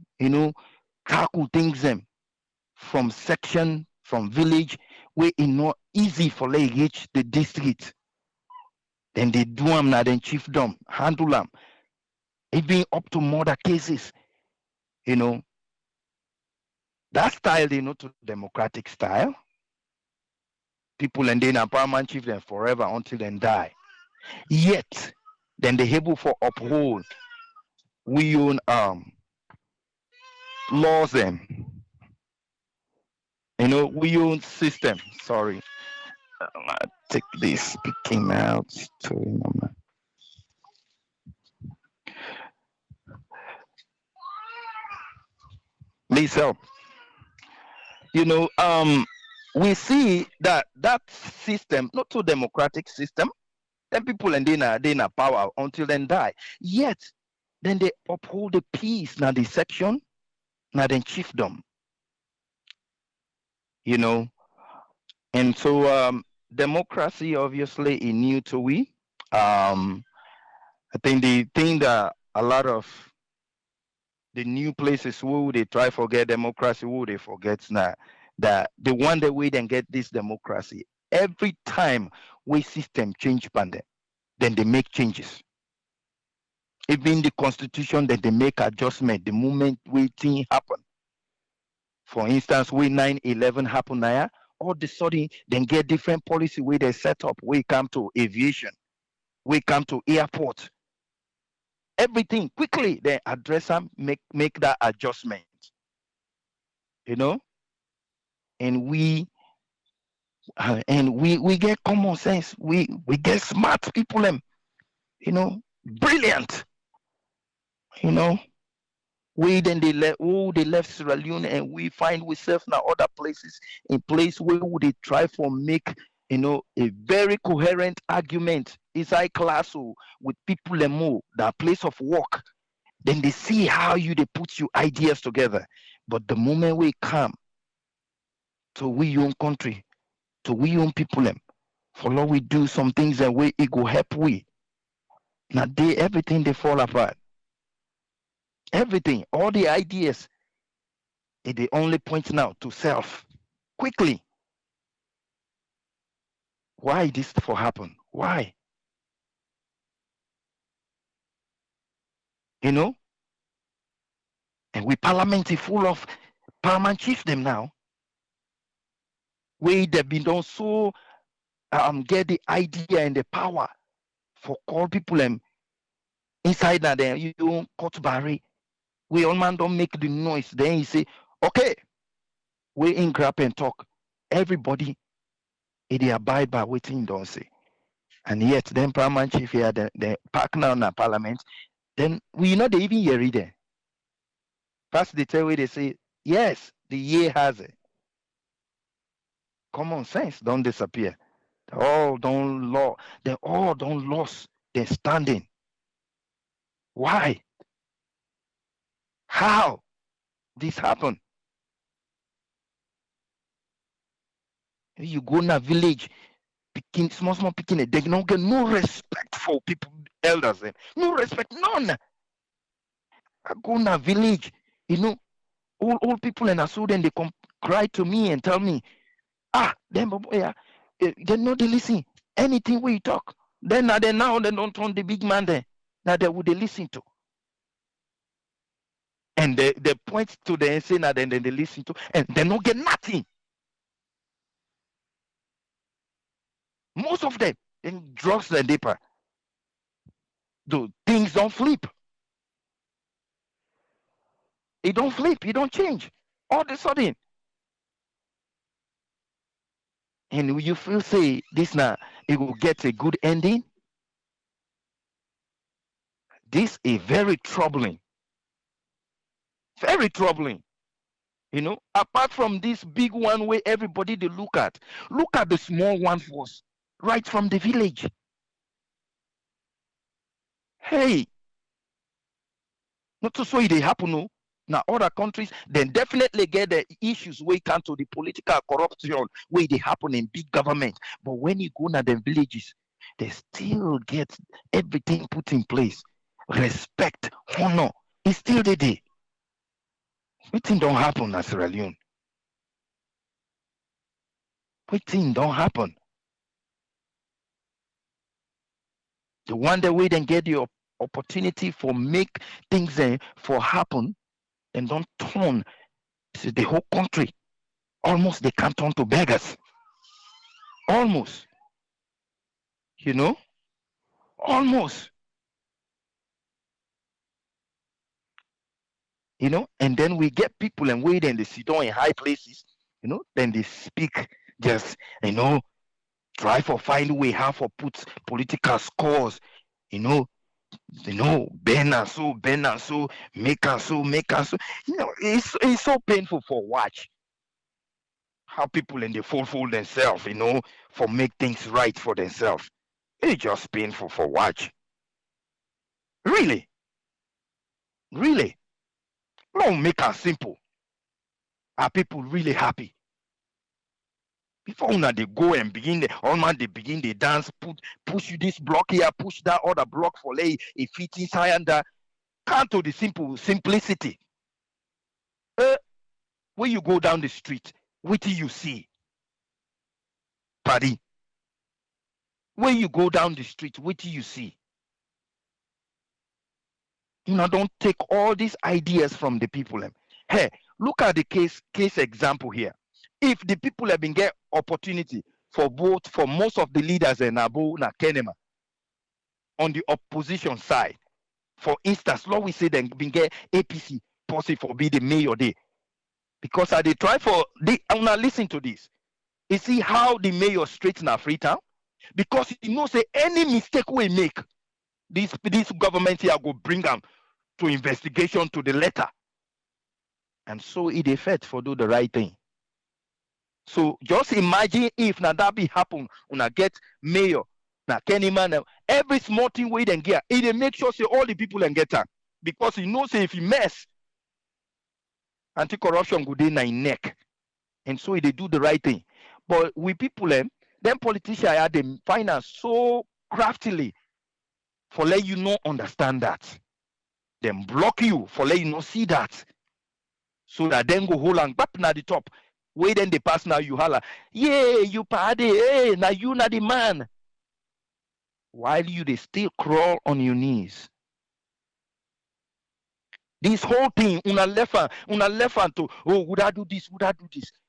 tackle things them from section, from village, where it's not easy for they reach the district. Then they do them now, then chiefdom, handle them. Even up to murder cases, That style, they know to democratic style. People and then a paramount chief them forever until they die. Yet, then they able for uphold we own laws them. We own system, sorry. Take this speaking out to remember. Please help. We see that system, not too democratic system, then people and they na power until then die. Yet, then they uphold the peace, now the section, now the chiefdom. And so democracy obviously is new to we. I think the thing that a lot of the new places who they try forget democracy, who they forget now that the one that we then get this democracy every time we system change pandem, then they make changes. Even the constitution that they make adjustment the moment we thing happen. For instance, we 9/11 happen now, all of a sudden then get different policy where they set up. We come to aviation, we come to airport. Everything quickly they address them, make that adjustment. And we get common sense. We get smart people, brilliant. We then they left Sierra Leone and we find ourselves now other places, in place where they try for make a very coherent argument inside class or with people and more that place of work. Then they see how they put your ideas together. But the moment we come to we own country, to we own people, for Lord we do some things that way it go help we. Now everything they fall apart. Everything, all the ideas, they only point now to self. Quickly. Why this for happen? Why? And we parliament is full of paramount chiefdom now. We they've been done so get the idea and the power for call people inside now there you don't cut barry. We all man don't make the noise. Then you say, okay, we in grab and talk. Everybody they abide by what he don't say. And yet then paramount chief here the park now in the parliament, then we they even hear it there. First they tell where they say, yes, the year has it. Common sense don't disappear. They all don't lost their standing. Why? How this happen? You go in a village, small picking, they don't get no respect for people, elders. No respect, none. I go in a village, old people and so then they come cry to me and tell me, them they know they listen. Anything we talk. Then now they don't turn the big man there. Now they would they listen to. And they point to the and say now then they listen to, and they don't get nothing. Most of them in drugs and deeper. The things don't flip. It don't flip, it don't change. All of a sudden. And you feel say this now it will get a good ending. This is very troubling. Very troubling. Apart from this big one where everybody they look at the small one first, right from the village. Hey, not to say they happen, no. Now other countries then definitely get the issues where come to the political corruption where they happen in big government. But when you go to the villages, they still get everything put in place. Respect, honor, it's still the day. Wetin don't happen in Sierra Leone. Wetin don't happen. The one that we then get the opportunity for make things for happen and don't turn to the whole country. Almost they can turn to beggars. Almost. Almost. And then we get people and wait and they sit down in high places, then they speak just, try for find way how for put political scores, you know, bend and so, make and so. It's so painful for watch how people in the fold themselves, for make things right for themselves. It's just painful for watch. Really. Don't make it simple. Are people really happy? Before una they go and begin they begin the dance, push you this block here, push that other block for lay a fit inside and that. Can't to the simplicity. When you go down the street, what do you see? Paddy. When you go down the street, what do you see? Don't take all these ideas from the people. Hey, look at the case example here. If the people have been get opportunity for most of the leaders in Abu na Kenema on the opposition side, for instance, Lord we say then been get APC possible for be the mayor day. Because they try for now listen to this. You see how the mayor straighten a Freetown? Because say any mistake we make, this government here go bring them to investigation to the letter. And so it effect for do the right thing. So just imagine if now that be happen when I get mayor, now Kennyman, every small thing we then get, it make sure say all the people then get that. Because say if you mess, anti-corruption go in neck. And so they do the right thing. But we people them politicians are them finance so craftily for let you not understand that. Them block you for let you not see that. So that then go hold and back na the top. Wait then they pass now you holler, yeah, you party, hey, now you not the man. While you they still crawl on your knees. This whole thing, una left to, would I do this?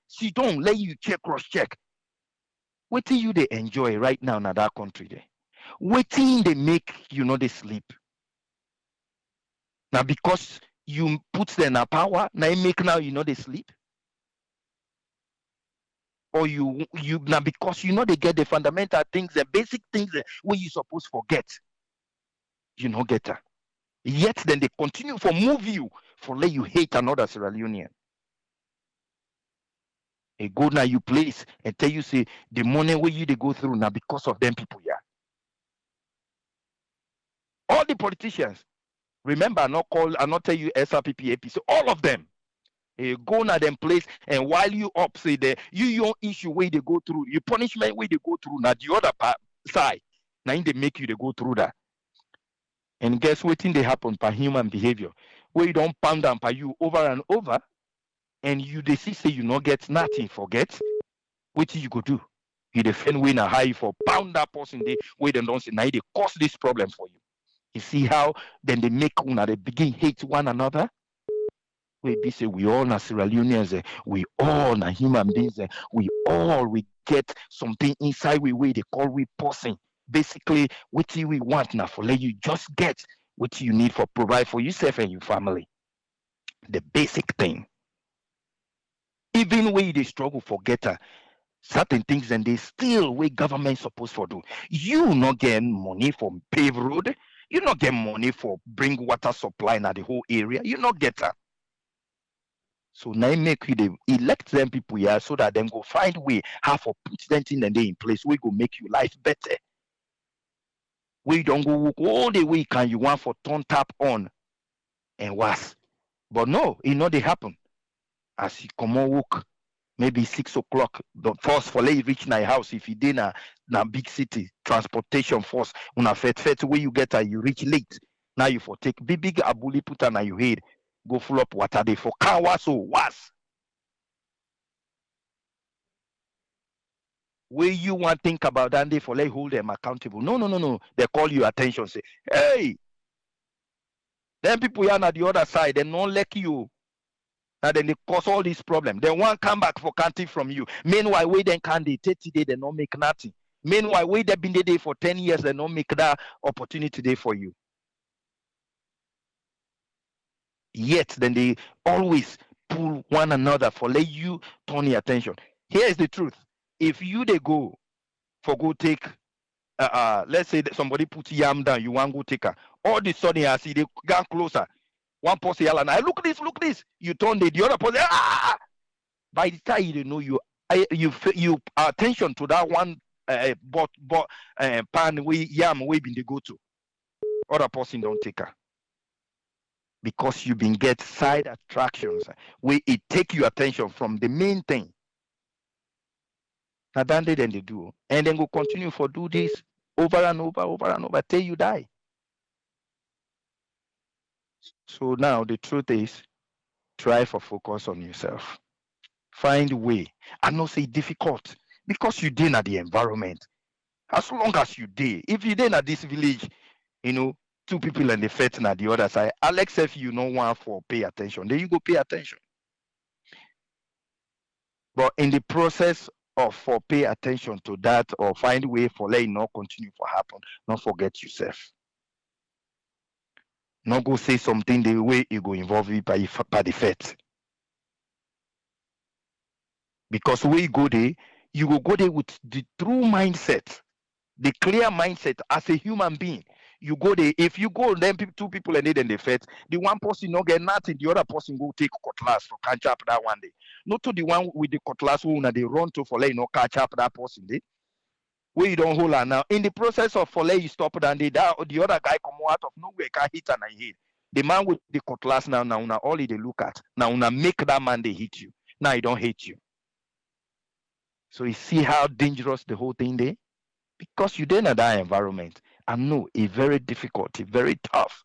See, don't let you cross check. What do you they enjoy right now in that country there? What thing they make they sleep? Now because you put them in power, now you make now they sleep? Or you now because they get the fundamental things, the basic things where you supposed forget. Get that. Yet then they continue for move you for let you hate another Sierra Leonean. They go now you place and tell you say the money where you they go through now because of them people here. All the politicians, remember I not tell you SRPP, APC, all of them. They go now them place and while you up say there, your issue where they go through, your punishment where they go through now the other side. Now they make you they go through that. And guess what thing they happen by human behavior? Where you don't pound them by you over and over, and you they see say you not get nothing, forget. What you go do? You defend win a high for pound that person they where they don't say now they cause this problem for you. You see how then they make they begin hate one another? We be say we all are Sierra Leoneans, we all are human beings, we get something inside we they call we person. Basically, what we want now for let you just get what you need for provide for yourself and your family. The basic thing. Even when they struggle for getter certain things and they still where government supposed for do. You not get money from pave road, you not get money for bring water supply in the whole area, you not get that. So now make you they elect them people here so that them go find way how for put them in place we go make your life better. We don't go work all the way can you want for turn tap on and was. But no, they happen. As you come on work, maybe 6 o'clock, the first for lay reach my house if you did na big city, transportation force, una fet where you get you reach late. Now you for take big abuli put on your head, go full up water they for kawa so was. Where you want to think about that day for let hold them accountable. No. They call you attention, say, hey, then people are on the other side, they don't like you. And then they cause all these problems. They want come back for counting from you. Meanwhile, wait then can they 30 days, they don't make nothing. Meanwhile, wait they've been there for 10 years, they don't make that opportunity there for you. Yet then they always pull one another for let you turn your attention. Here's the truth. If you they go for go take let's say that somebody put yam down, you want go take her. All the sudden I see they get closer. One person yell and I look this. You turn the other person. Ah! By the time you know you attention to that one pan we yam we been they go to. Other person don't take her. Because you been get side attractions where it take your attention from the main thing. Now then they do. And then go continue for do this over and over till you die. So now the truth is, try for focus on yourself. Find a way. I know say difficult because you did at the environment. As long as you did, if you did at this village, you know, 2 people and the fete at the other side, Alex, if you know one for pay attention, then you go pay attention. But in the process of for pay attention to that or find a way for let it not continue to happen, not forget yourself. Not go say something the way you go involve it by the fete. Because when you go there with the true mindset, the clear mindset as a human being. You go there, if you go, then 2 people and then they fete, the one person not get nothing, the other person go take cutlass for catch up that one day. Not to the one with the cutlass who they run to for let you know catch up that person day. Where you don't hold on now. In the process of for let you stop and the other guy come out of nowhere can hit and I hit. The man with the cutlass now all they look at. Now make that man they hit you. Now he don't hate you. So you see how dangerous the whole thing there? Because you didn't in that environment. I know it's very difficult, it's very tough.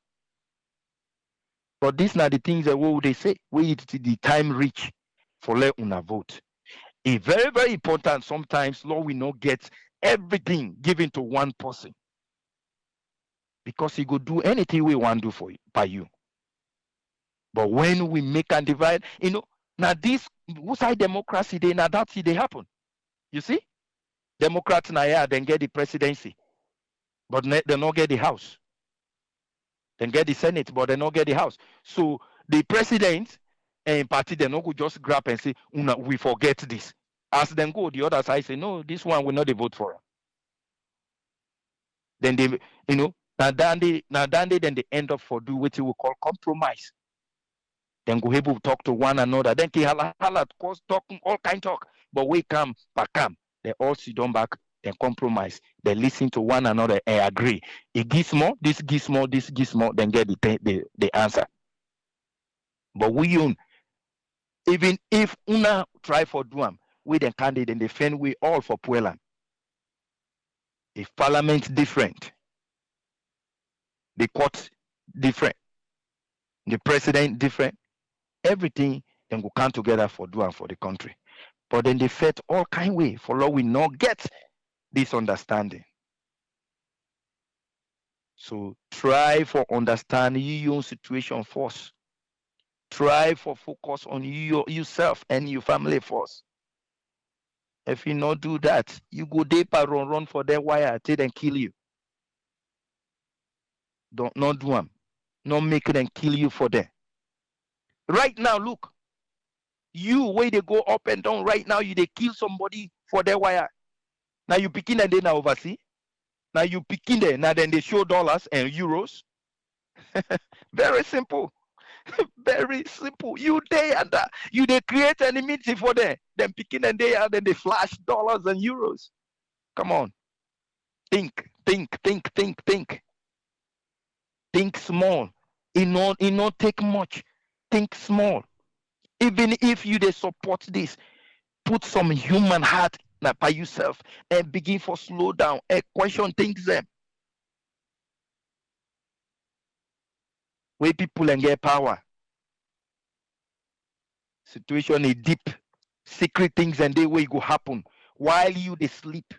But these are the things that what they say, wait till the time reach for let una vote. It's very, very important. Sometimes Lord will not get everything given to one person. Because he could do anything we want to do for you by you. But when we make and divide, you know, now this side democracy they now that's it they happen. You see? Democrats now yeah, then get the presidency. But they not get the House. Then get the Senate, but they not get the House. So the president and party, they not go just grab and say, we forget this. As then go, the other side say, no, this one will not vote for. Then they, you know, now then they end up for do what we call compromise. Then go able to talk to one another. Then they hala cause talking all kind talk. But we come, they all sit down back. Then compromise. They listen to one another and agree. It gives more, this gives more, this gives more. Then get the answer. But we own, even if una try for Duam, we then candidate and defend we all for Puelan. If parliament different, the court different, the president different, everything then go come together for Duam for the country. But then they fed all kind way for law we not get this understanding. So try for understand your own situation first. Try for focus on yourself and your family first. If you not do that, you go deeper run for their wire till they kill you. Don't not do them. Not make them kill you for them. Right now, look. You where they go up and down right now, they kill somebody for their wire. Now you picking and then now oversee. Now you picking there. Now then they show dollars and euros. Very simple. Very simple. You there and that. You they create an enmity for them. Then picking and there, then they flash dollars and euros. Come on. Think. Think small. It not take much. Think small. Even if you they support this, put some human heart by yourself and begin for slow down and question things them. Where people and get power. Situation is deep, secret things and they way go happen while you they sleep.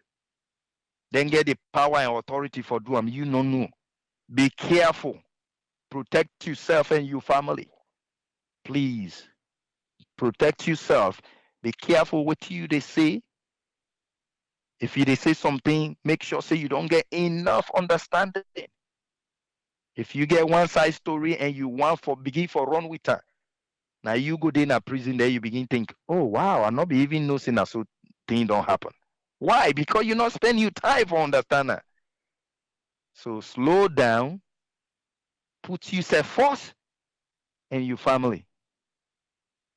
Then get the power and authority for do them. You no know. Be careful. Protect yourself and your family. Please. Protect yourself. Be careful what you they say. If you they say something, make sure say you don't get enough understanding. If you get one side story and you want for begin for run with her, now you go in a prison there, you begin think, oh wow, I not be even know saying that so thing don't happen. Why? Because you not spend your time for understand that. So slow down, put yourself first and your family.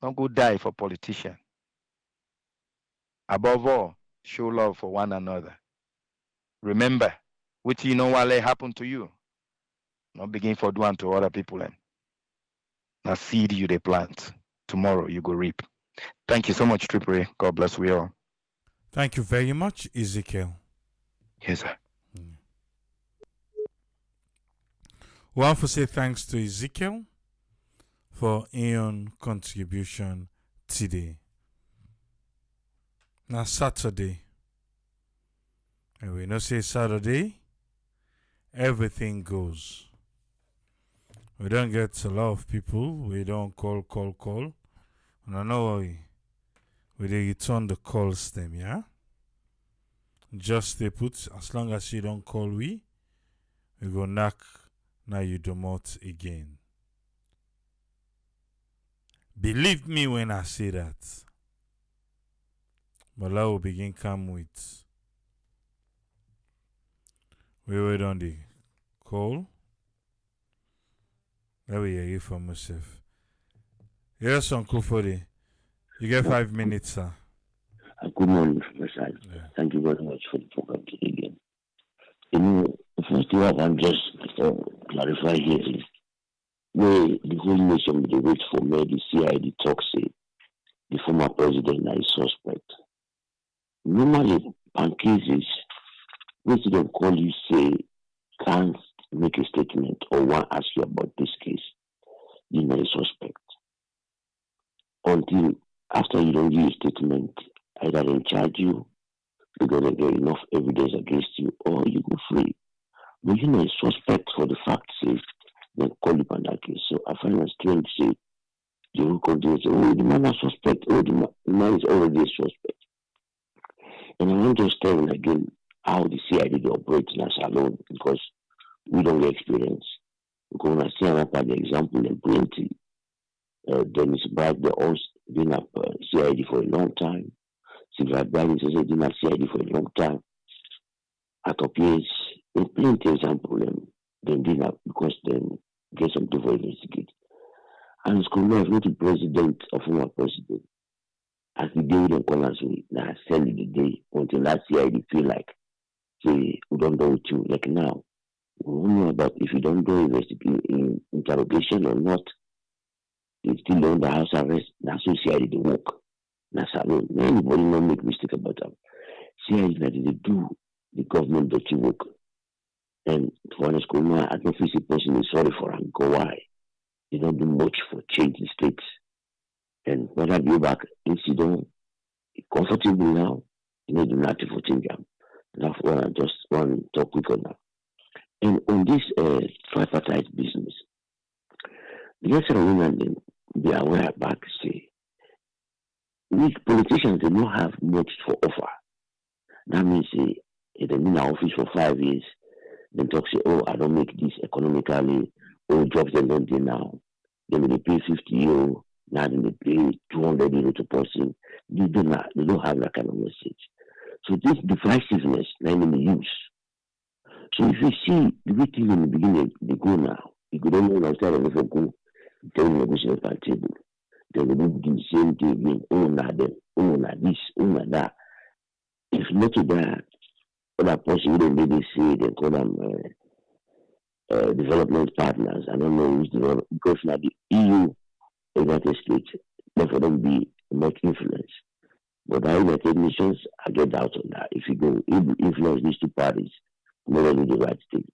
Don't go die for politician. Above all, show love for one another. Remember, what you know what happen to you. Not begin for doing to other people. And now seed you they plant. Tomorrow you go reap. Thank you so much, Tripoli. God bless we all. Thank you very much, Ezekiel. Yes, sir. We want to say thanks to Ezekiel for his contribution today. Now Saturday. And we know say Saturday, everything goes. We don't get a lot of people. We don't call. And I know worry. We dey return the calls them, yeah? Just stay put. As long as you don't call we go knock now you domot again. Believe me when I say that. But now will begin come with we wait on the call. Let me hear you from myself. Here's Uncle Fode. You get 5 minutes, sir. Good morning from my side. Yeah. Thank you very much for the program today again. You know, the first thing I want just clarify here is where the whole nation will wait for me, the CID talk say the former president is suspect. Normally, on cases, president call you say can't make a statement or want to ask you about this case, you know, a suspect. Until after you don't give a statement, either they charge you because they get enough evidence against you or you go free. But you know, a suspect for the fact say they call you on that case. So I find it strange say they will continue to say, oh, the man is suspect, oh, the man is already a suspect. And I want to tell you again how the CID operates in us alone because we don't get experience. Because when I see another example in plenty, Dennis Bragg, they also been up CID for a long time. Sylvia Bragg has been at CID for a long time. At appears in plenty example them been up because then get something for investigate. And it's cool not the president or former president. As the day they call us now send the day until that CID feel like say we don't know with you. Like now. We don't know about if you don't do in interrogation or not. It's still on the house arrest. That's how CID they work. That's how anybody not make mistake about them. CID that they do the government dirty work. And for an school now, I don't feel the person is sorry for him. Go why? They don't do much for change the states. And when I go back, if you don't comfortable now, you know do nothing for change them. That's why I just want to talk quick on that. And on this tripartite business, the answer women be aware back say we politicians they don't have much to offer. That means if they've been in office for 5 years, then talk say, oh, I don't make this economically, all jobs they don't do now. Then they pay 50 euro, now they pay 200 euro to person. They don't have that kind of message. So this divisiveness they use. So if you see the way things in the beginning they go now, you could only understand if you go tell negotiate at the table. They will do the same thing again, oh not them, oh not this, oh not that. If not that, other person don't maybe say they call them development partners. I don't know who's development because now the EU United States, therefore them be much influence. But the United Nations, I get doubt on that. If you go influence these two parties, never do the right thing.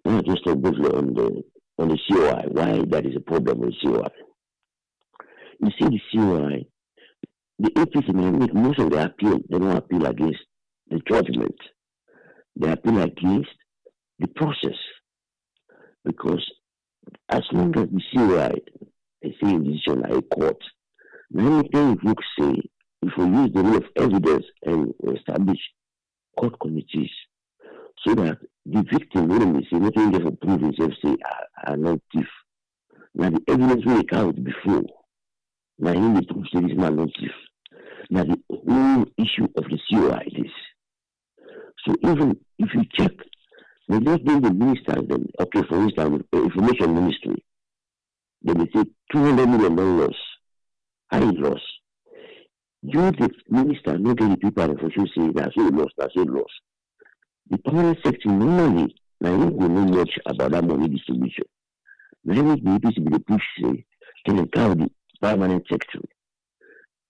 Now just talk briefly on the COI, why that is a problem with COI. You see the COI, the APC make most of the appeal, they don't appeal against the judgment. They appeal against the process. Because as long as the COI is saying decision like a court, many things look say if we use the rule of evidence and establish court committees so that the victim when they say nothing they for prove himself say are not thief. Now the evidence will count before. Now he need to prove say this man not thief. Now the whole issue of the COI is. So even if you check, they just give the ministers, then, okay, for instance, information ministry, then they say $200 million loss, high loss. You, the minister, not get the people of official say that's a loss, that's a loss. The permanent sector normally, now you will know much about that money distribution. Now you the APC be the push say, can encounter the permanent secretary.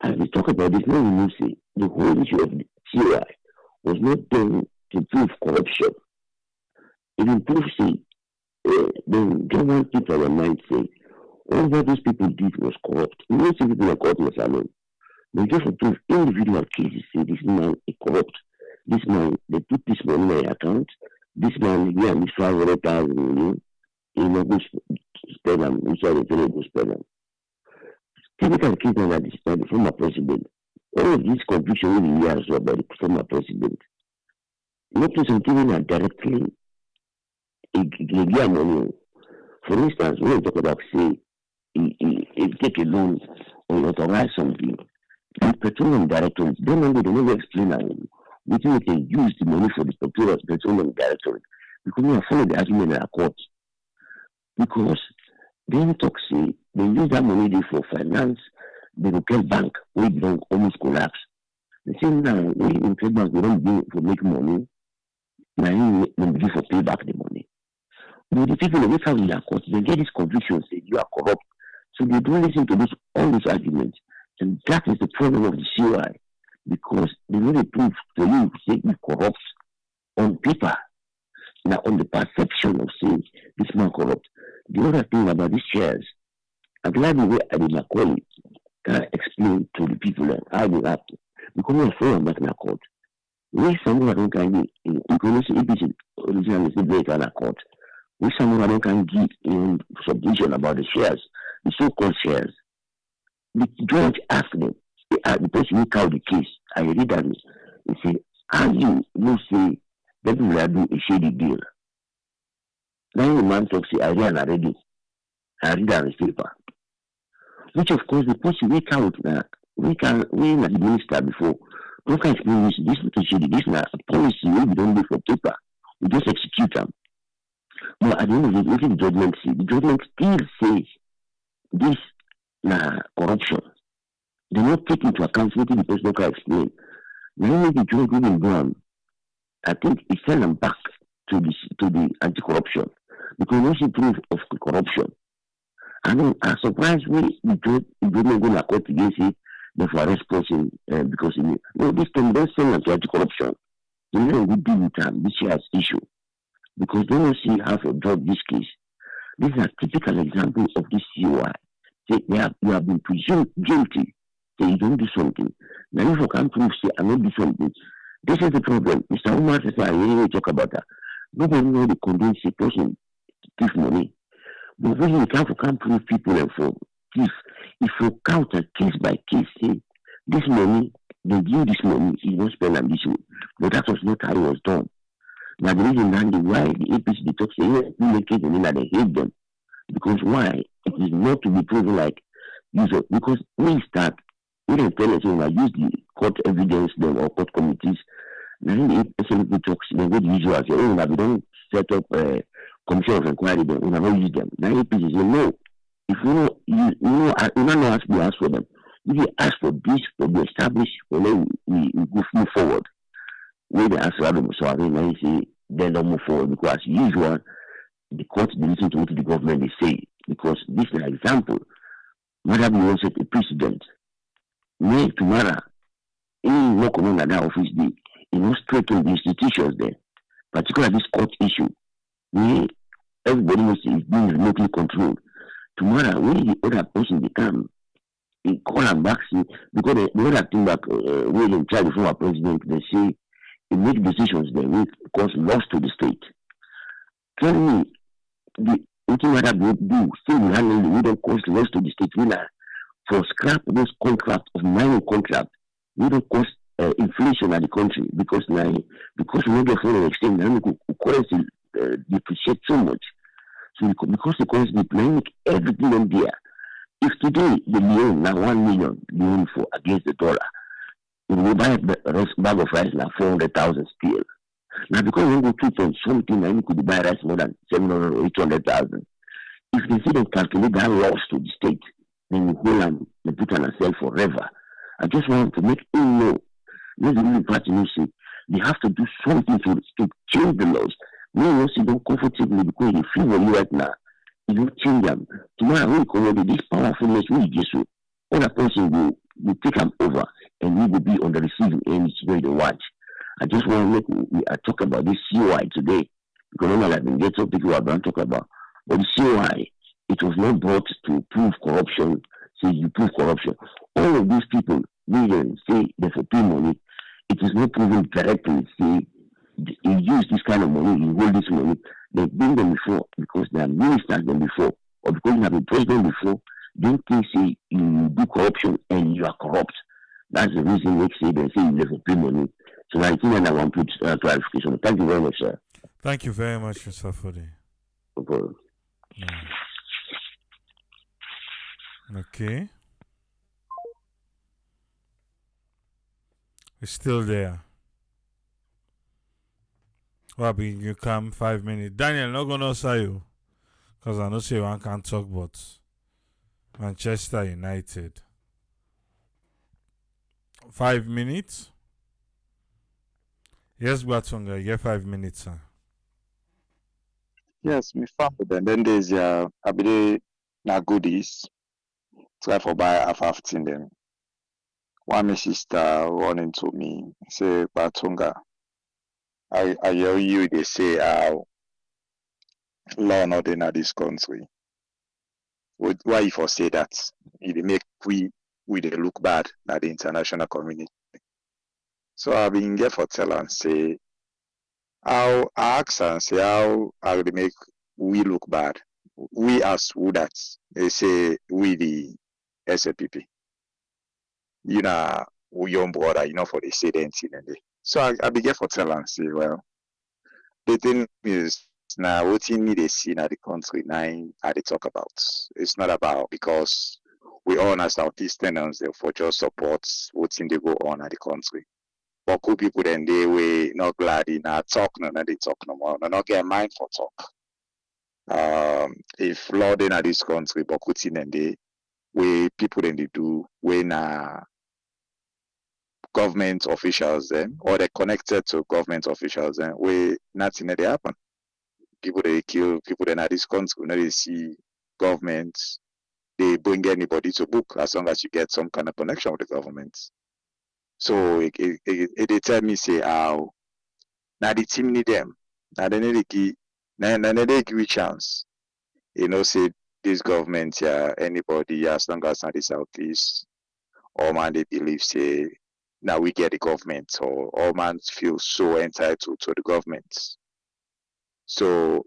As we talk about this, now we will say the whole issue of the COI was not done to prove corruption. It improved, say, the government people on mind say, all that these people did was corrupt. We don't see people like corrupt alone. They just prove individual cases, say, this man is corrupt. This man, they put this money in my account. This man, yeah, this 500,000 million, he not go spend them, which are the go spend them. Typical case like this, by the former president. All of this confusion will be as well by the former president. Not to something that directly money. For instance, when you talk about, say, he take a loan or authorize something, the petroleum director, they never explain that. We think they can use the money for the petroleum director because we have followed the argument in our court. Because then talk say they use that money there for finance the local bank, we don't almost collapse. The same now, we in trade bank, we don't do it for make money. Now we do for pay back the money. But the people that have in their court, they get this conviction, say you are corrupt. So they don't listen to all these arguments. And that is the problem of the COI. Because they really prove to you, say you corrupt on paper. Now on the perception of saying this man corrupt. The other thing about these shares, I'm glad the way Adi Macaulay can explain to the people that how they have to. Because we are following back in our court. We someone don't can give, you can see APC originally say break on our court. We someone don't can give in submission about the shares, the so-called shares. The judge asked them, the person who called the case, I read that, he said, how you say that we will do a shady deal? Now the man talks, I read already. I read on his paper. Which of course the person we count now, we not the minister before. Don't can explain this not shady, this not a policy we don't do for paper. We just execute them. But at the end of it, what the judgment say? The judgment still says this corruption. They not take into account what the person can explain. Now the judge will go I think he send them back to the anti-corruption because we see proof of corruption. I know I'm surprised when the judge go to court against it, but for arrest person because this time don't send them to anti-corruption. They never will deal with them. This year's issue because they don't see how to drop this case. This is a typical example of this COI. Say you have been presumed guilty. Say you don't do something. Now if you can prove say I don't do something. This is the problem. Mr. Umar says I really talk about that. Nobody know the condemn a person to give money. But when you can't prove people and for give, if you count a case by case, say this money, they give this money, you don't spend on this way. But that was not how it was done. Now the reason why the APC they talk say we make it and then they hate them. Because why? It is not to be proven like user because we start we don't tell us when I use the court evidence them or court committees. Now the SNP talks they go to usual say, oh now we don't set up a commission of inquiry then we never use them. Now APC say no. If you know ask for them. If you ask for this to be established when we go move forward. When they ask for them so I mean I say they don't move forward because as usual the court they listen to what the government they say because this is an example. Madam you set a precedent. May tomorrow in work on that office day, you know straighten the institutions there, particularly this court issue. Everybody knows it's being remotely controlled. Tomorrow when the other person they come, they call them back because the other thing back when in charge before our president they say they make decisions there which cause loss to the state. Tell me the ultimate do still we don't cause loss to the state. For scrap those contracts of mining contract, we don't cause inflation at the country because we don't get foreign exchange, the currency depreciate so much. So because the currency make everything on there. If today the loan now 1 million loan for against the dollar, You will buy a bag of rice now 400,000 still. Now because we go 2 point something, and you could buy rice more than 700 or 800,000. If they see them calculate that loss to the state, then you go and they put on a sale forever. I just want to make him know. That's the really part you say. They have to do something to change the laws. No one see them comfortably because they feel you right now. You don't change them. Tomorrow we come with this powerfulness we just so other person will take them over and we will be on the receiving end where they watch. I just want to make I talk about this COI today because normally I've been getting people have been talking about. But the COI, it was not brought to prove corruption. Say you prove corruption. All of these people, they say they for pay money. It is not proven directly. Say you use this kind of money, you hold this money. They bring them before because they are ministers them before, or because you have a president before. Don't think say you do corruption and you are corrupt. That's the reason they say you never pay money. So I think I want to put clarification. Thank you very much, sir. Thank you very much, Mr. Fode. No problem. Okay. It's still there. Wabi, you come 5 minutes. Daniel, not gonna say you. Because I know say one can't talk but Manchester United. 5 minutes? Yes, Batunga, you get 5 minutes, sir. Yes, me farm with them. Then there's abide na goodies. Try for buy half in them. One my sister running to me say Batunga. I hear you they say how law not in this country. Why you for say that? It make we they look bad at the international community. So I've been here for tell and say how I ask and say how I make we look bad. We as who that they say we the SLPP. You know, we young brother, you know, for the say the thing and they. So I begin for tell and say, well, the thing is now what you need to see in the country now I they talk about. It's not about because we all as Southeasterners for just support what's in the go on at the country. But cool people then they were not glad in our talk, no, they talk no more, no, not get mind for talk. If Lord in this country, but could in they way people then they do when government officials then or they connected to government officials then where nothing they happen. People they kill people in this country, they see government, they bring anybody to book as long as you get some kind of connection with the government. So they tell me say how now the team need them. Now they need to give a chance. You know, say this government anybody as long as not the Southeast, all man they believe say now we get the government or all man feel so entitled to the government. So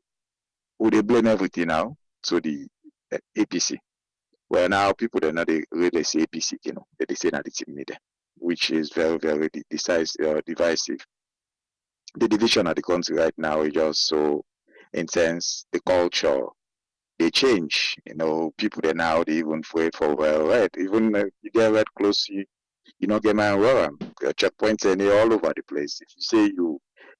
would they blame everything now to the APC? Well now people they not really say APC, you know, they say that the team need them, which is very, very divisive. The division of the country right now is just so intense. The culture, they change. You know, people they now they even wait for well red. Even you get red close, you not get my well. Checkpoints and all over the place. If you say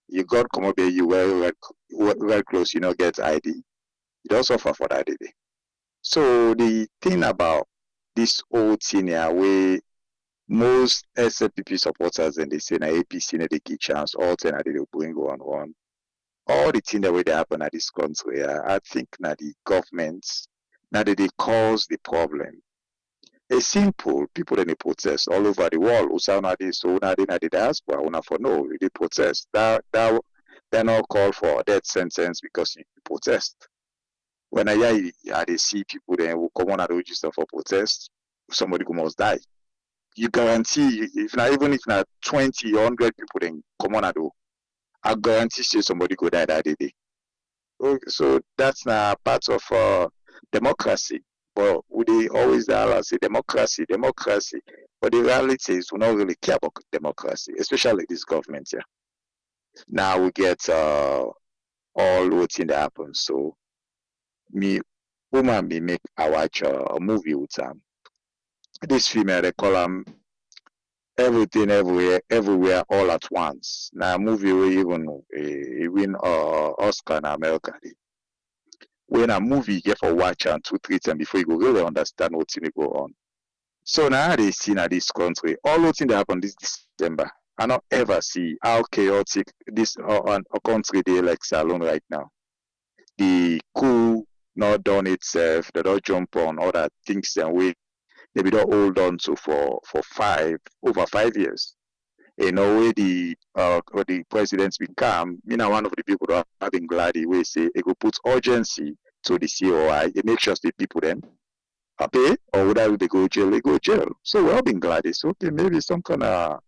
you got come up here, you wear red close, you not get ID. You don't suffer for that day. So the thing about this whole thing here, where most SLPP supporters and they say na APC na they give chance, all ten they will bring one. All the things that way they happen at this country, I think na the governments now that they cause the problem. It's simple, people in the protest all over the world. Usana this, una they na the diaspora, una for no, they protest. That they're not called for a death sentence because you protest. When I they see people then who come on and register for protest, somebody who must die. You guarantee if not even if not 20 or 100 people then come on and do, I guarantee say somebody go die that day. So that's not part of democracy. But we they always say democracy. But the reality is we don't really care about democracy, especially this government here. Now we get all what's in the happen. So me make I watch a movie with this female they call everything everywhere all at once. Now movie we even win Oscar in America. When a movie get for watch and 2-3 times before you go really understand what's in go on. So now they see in this country, all those things that happen this December, I not ever see how chaotic this a country they like Salon right now. The coup not done itself, they don't jump on all that things and we they be don't hold on to for over 5 years. In a way the presidents become, one of the people that have been glad we say it will put urgency to the COI, it makes sure the people then pay or whether they go jail, they go jail. So we all been glad it's okay, maybe some kind of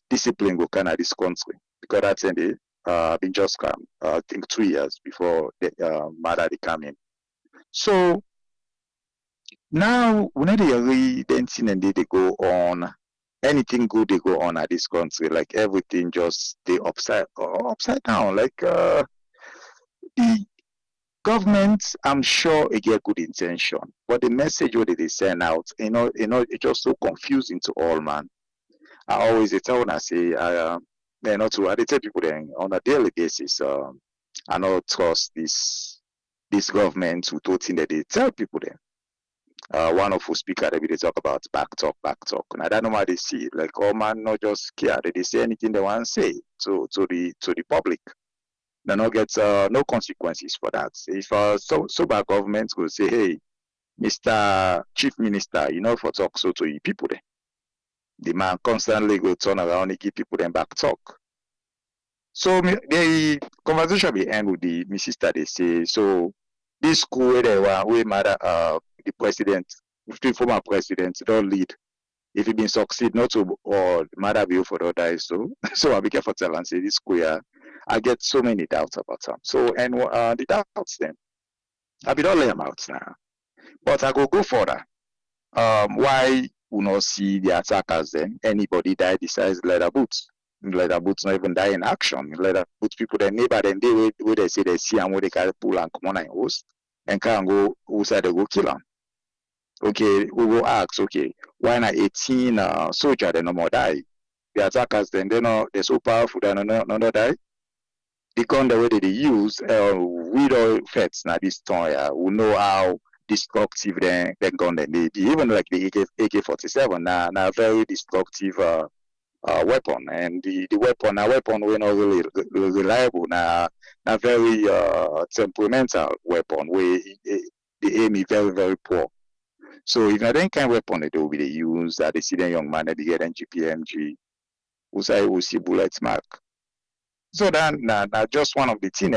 discipline go kind of this country because that's in the been just come I think 2 years before the matter they come in. So now when they read anything and they go on anything good they go on at this country, like everything just they upside down. Like the government, I'm sure it get good intention, but the message what they send out, it's just so confusing to all man. I always tell when I say not to I tell people then on a daily basis, I don't trust this government who told thing that they tell people then. One of who speaker they talk about back talk. And I don't know why they see it. Like oh man not just care. They say anything they want to say to the public. They not get no consequences for that. If sober government will say, hey, Mr. Chief Minister, for talk so to the people there. The man constantly go turn around and give people them back talk. So the conversation will end with my sister they say, so this school where they were we matter the president, the former president don't lead. If he been succeed not to or matter view for the other so I'll be careful tell and say this square. I get so many doubts about them. So and the doubts then I be don't lay them out now. But I go further. Why we not see the attackers then? Anybody die decides leather boots. Leather boots not even die in action. Leather boots people their neighbor then they where they say they see and where they carry pull and come on and host and can't go who said they go kill them. Okay, we will ask, okay, why not 18 soldiers they no more die? The attackers then they're so powerful they no die. The gun the way they use, we don't fets now this time we know how destructive the gun they be. Even like the AK-47 now very destructive weapon and the weapon we're not really reliable now very temperamental weapon where the aim is very very poor. So if not any kind of weapon they will be use that they see the young man that they get GPMG, who say we see bullets mark. So then now just one of the thing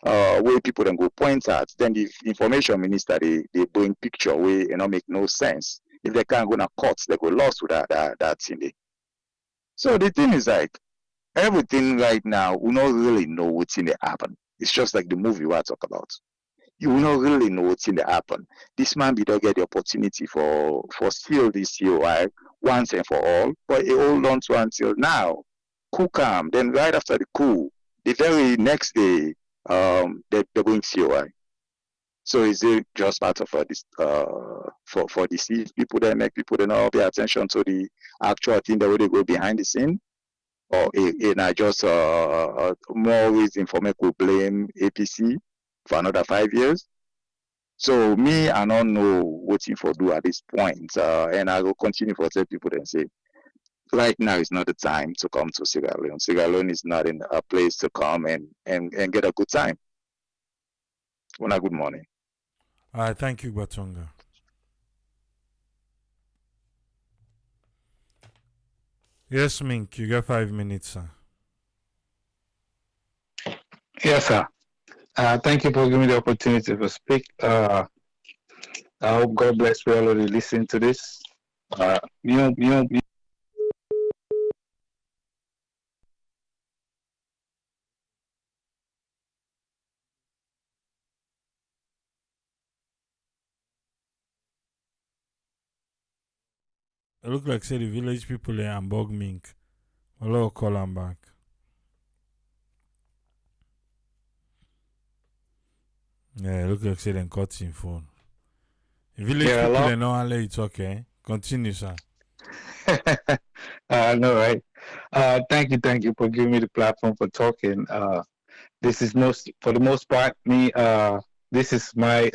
where people then go point at, then the information minister they bring picture where make no sense. If they can't go to court, they go lost with that thing. So the thing is like everything right now, we don't really know what's in the happen. It's just like the movie we talk about. You will not really know what's in the happen. This man don't get the opportunity for steal this COI once and for all, but he hold on to until now. Coup come, then right after the coup, the very next day, they're going COI. So is it just part of this for deceive people that make people they not pay attention to the actual thing that they go behind the scene? Or I just more reason for me to blame APC for another 5 years. So me, I don't know what for do at this point, and I will continue for tell people and say, right now is not the time to come to Sierra Leone. Sierra Leone is not in a place to come and get a good time. Well, good morning. All right, thank you, Batonga. Yes, Mink, you got 5 minutes, sir. Yes, sir. Thank you for giving me the opportunity to speak. I hope God bless you all who listen to this. It look like say the village people in Hamburg Mink. I'll call them back. Yeah, it look like say they cut him phone. The village people they know how it's okay. Continue, sir. No, right. Thank you for giving me the platform for talking. This is most, for the most part, me. This is my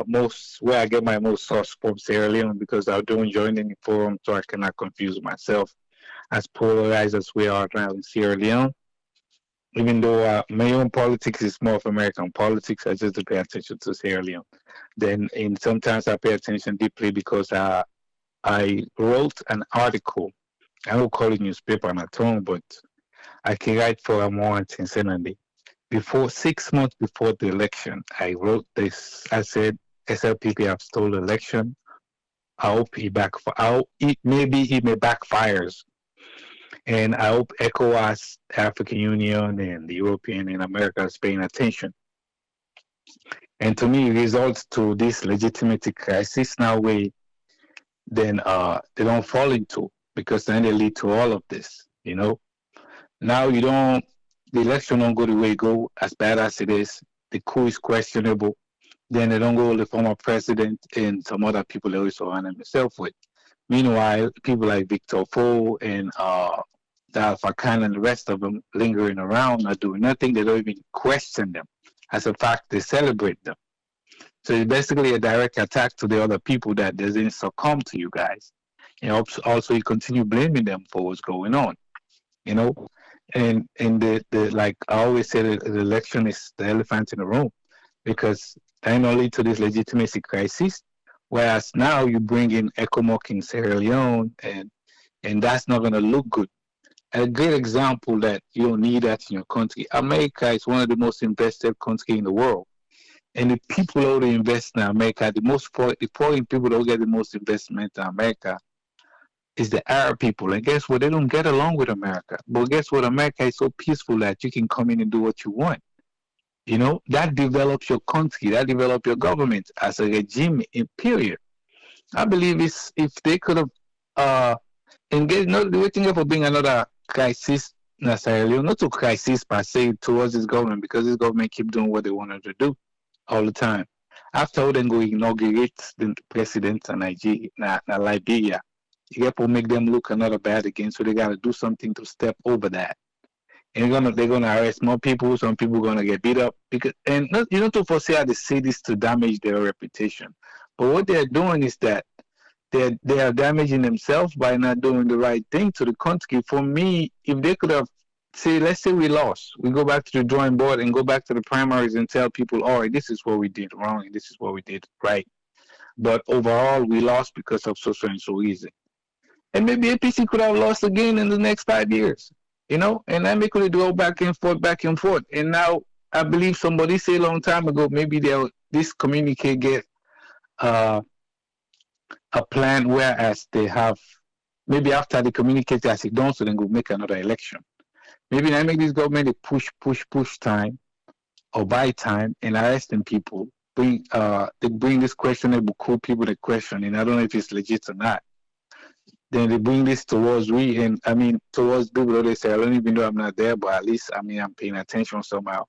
most where I get my most source from Sierra Leone because I do join any forum, so I cannot confuse myself. As polarized as we are now in Sierra Leone, even though my own politics is more of American politics, I just pay attention to Sierra Leone. Then, in sometimes I pay attention deeply because I wrote an article. I don't call it newspaper at home, but I can write for a moment sincerely. Before 6 months before the election, I wrote this. I said SLPP have stole the election. I hope maybe he may backfires, and I hope ECOWAS, African Union, and the European and America is paying attention. And to me, it results to this legitimacy crisis now we then they don't fall into because then they lead to all of this. Now the election don't go the way it go as bad as it is. The coup is questionable. Then they don't go the former president and some other people they always surround themselves with. Meanwhile, people like Victor Fo and Alpha Khan and the rest of them lingering around, not doing nothing. They don't even question them. As a fact, they celebrate them. So it's basically a direct attack to the other people that doesn't succumb to you guys. Also you continue blaming them for what's going on. And the like I always say, the election is the elephant in the room because that not lead to this legitimacy crisis. Whereas now you bring in ECOMOC in Sierra Leone, and that's not going to look good. A great example that you don't need that in your country. America is one of the most invested countries in the world. And the people who invest in America, the foreign people who get the most investment in America is the Arab people. And guess what? They don't get along with America. But guess what? America is so peaceful that you can come in and do what you want. That develops your country, that develops your government as a regime in period. I believe if they could have engaged, not waiting for being another crisis necessarily, not a crisis per se towards this government because this government keep doing what they wanted to do all the time. After all, then go inaugurate the president in Liberia. You have to make them look another bad again, so they got to do something to step over that. And they're gonna arrest more people. Some people are gonna get beat up because, and you don't to foresee how they say this to damage their reputation. But what they're doing is that they are damaging themselves by not doing the right thing to the country. For me, if they could have let's say we lost, we go back to the drawing board and go back to the primaries and tell people, all right, this is what we did wrong and this is what we did right. But overall, we lost because of so and so reason. And maybe APC could have lost again in the next 5 years, and then they could go back and forth. And now I believe somebody said a long time ago, maybe this communique get a plan, whereas they have, maybe after they communicate as it done, so then go make another election. Maybe they make this government push time or buy time and arresting people. They bring this questionable coup people to question, and I don't know if it's legit or not. Then they bring this towards towards people. They say, I don't even know I'm not there, but at least I'm paying attention somehow.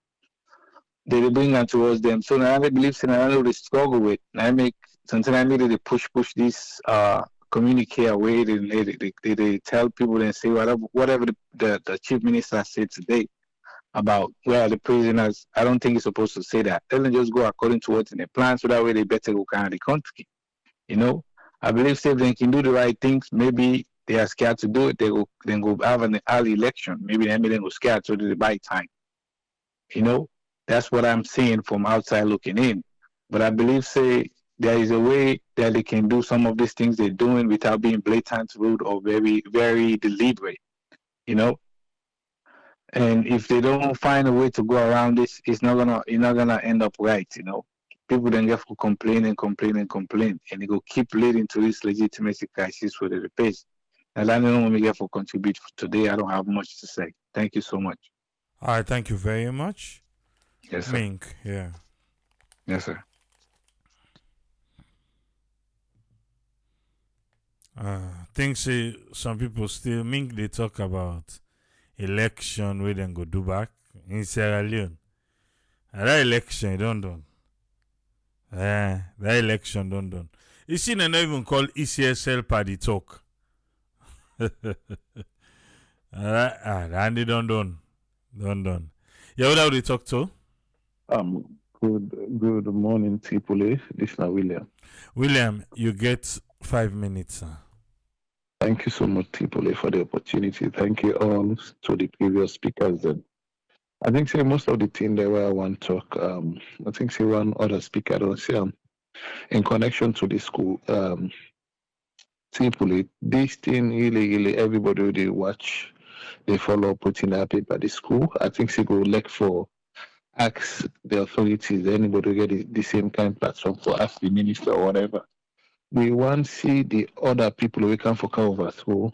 They bring that towards them. So now I believe I know they struggle with. Sometimes I made they push this communicate away. They tell people and say whatever the chief minister said today about the prisoners. I don't think he's supposed to say that. Let them just go according to what's in the plan, so that way they better go kind of the country. I believe if they can do the right things, maybe they are scared to do it. They will then go have an early election. Maybe they go scared to do the buy time. That's what I'm seeing from outside looking in. But I believe there is a way that they can do some of these things they're doing without being blatant, rude, or very, very deliberate. And if they don't find a way to go around this, you're not gonna end up right. People then get to complain, and they go keep leading to this legitimacy crisis with the face. And I don't know when we get for contribute today. I don't have much to say. Thank you so much. All right, thank you very much. Yes, sir. Mink, yeah. Yes, sir. Think some people still Mink they talk about election where then go do back in Sierra Leone. And that election done. That election done. You see, they not even call ECSL party talk. Randy, done. Yeah, what would you talk to? Good morning, Tripoli. This is William. William, you get 5 minutes, sir. Thank you so much, Tripoli, for the opportunity. Thank you all to the previous speakers. Then I think say most of the thing there where I want to talk. I think say one other speaker don't say in connection to the school. Tripoli, this thing really everybody they watch, they follow putting their paper at the school. I think they go look for ask the authorities, anybody get the same kind of platform for ask the minister or whatever. We want to see the other people we can focus over through,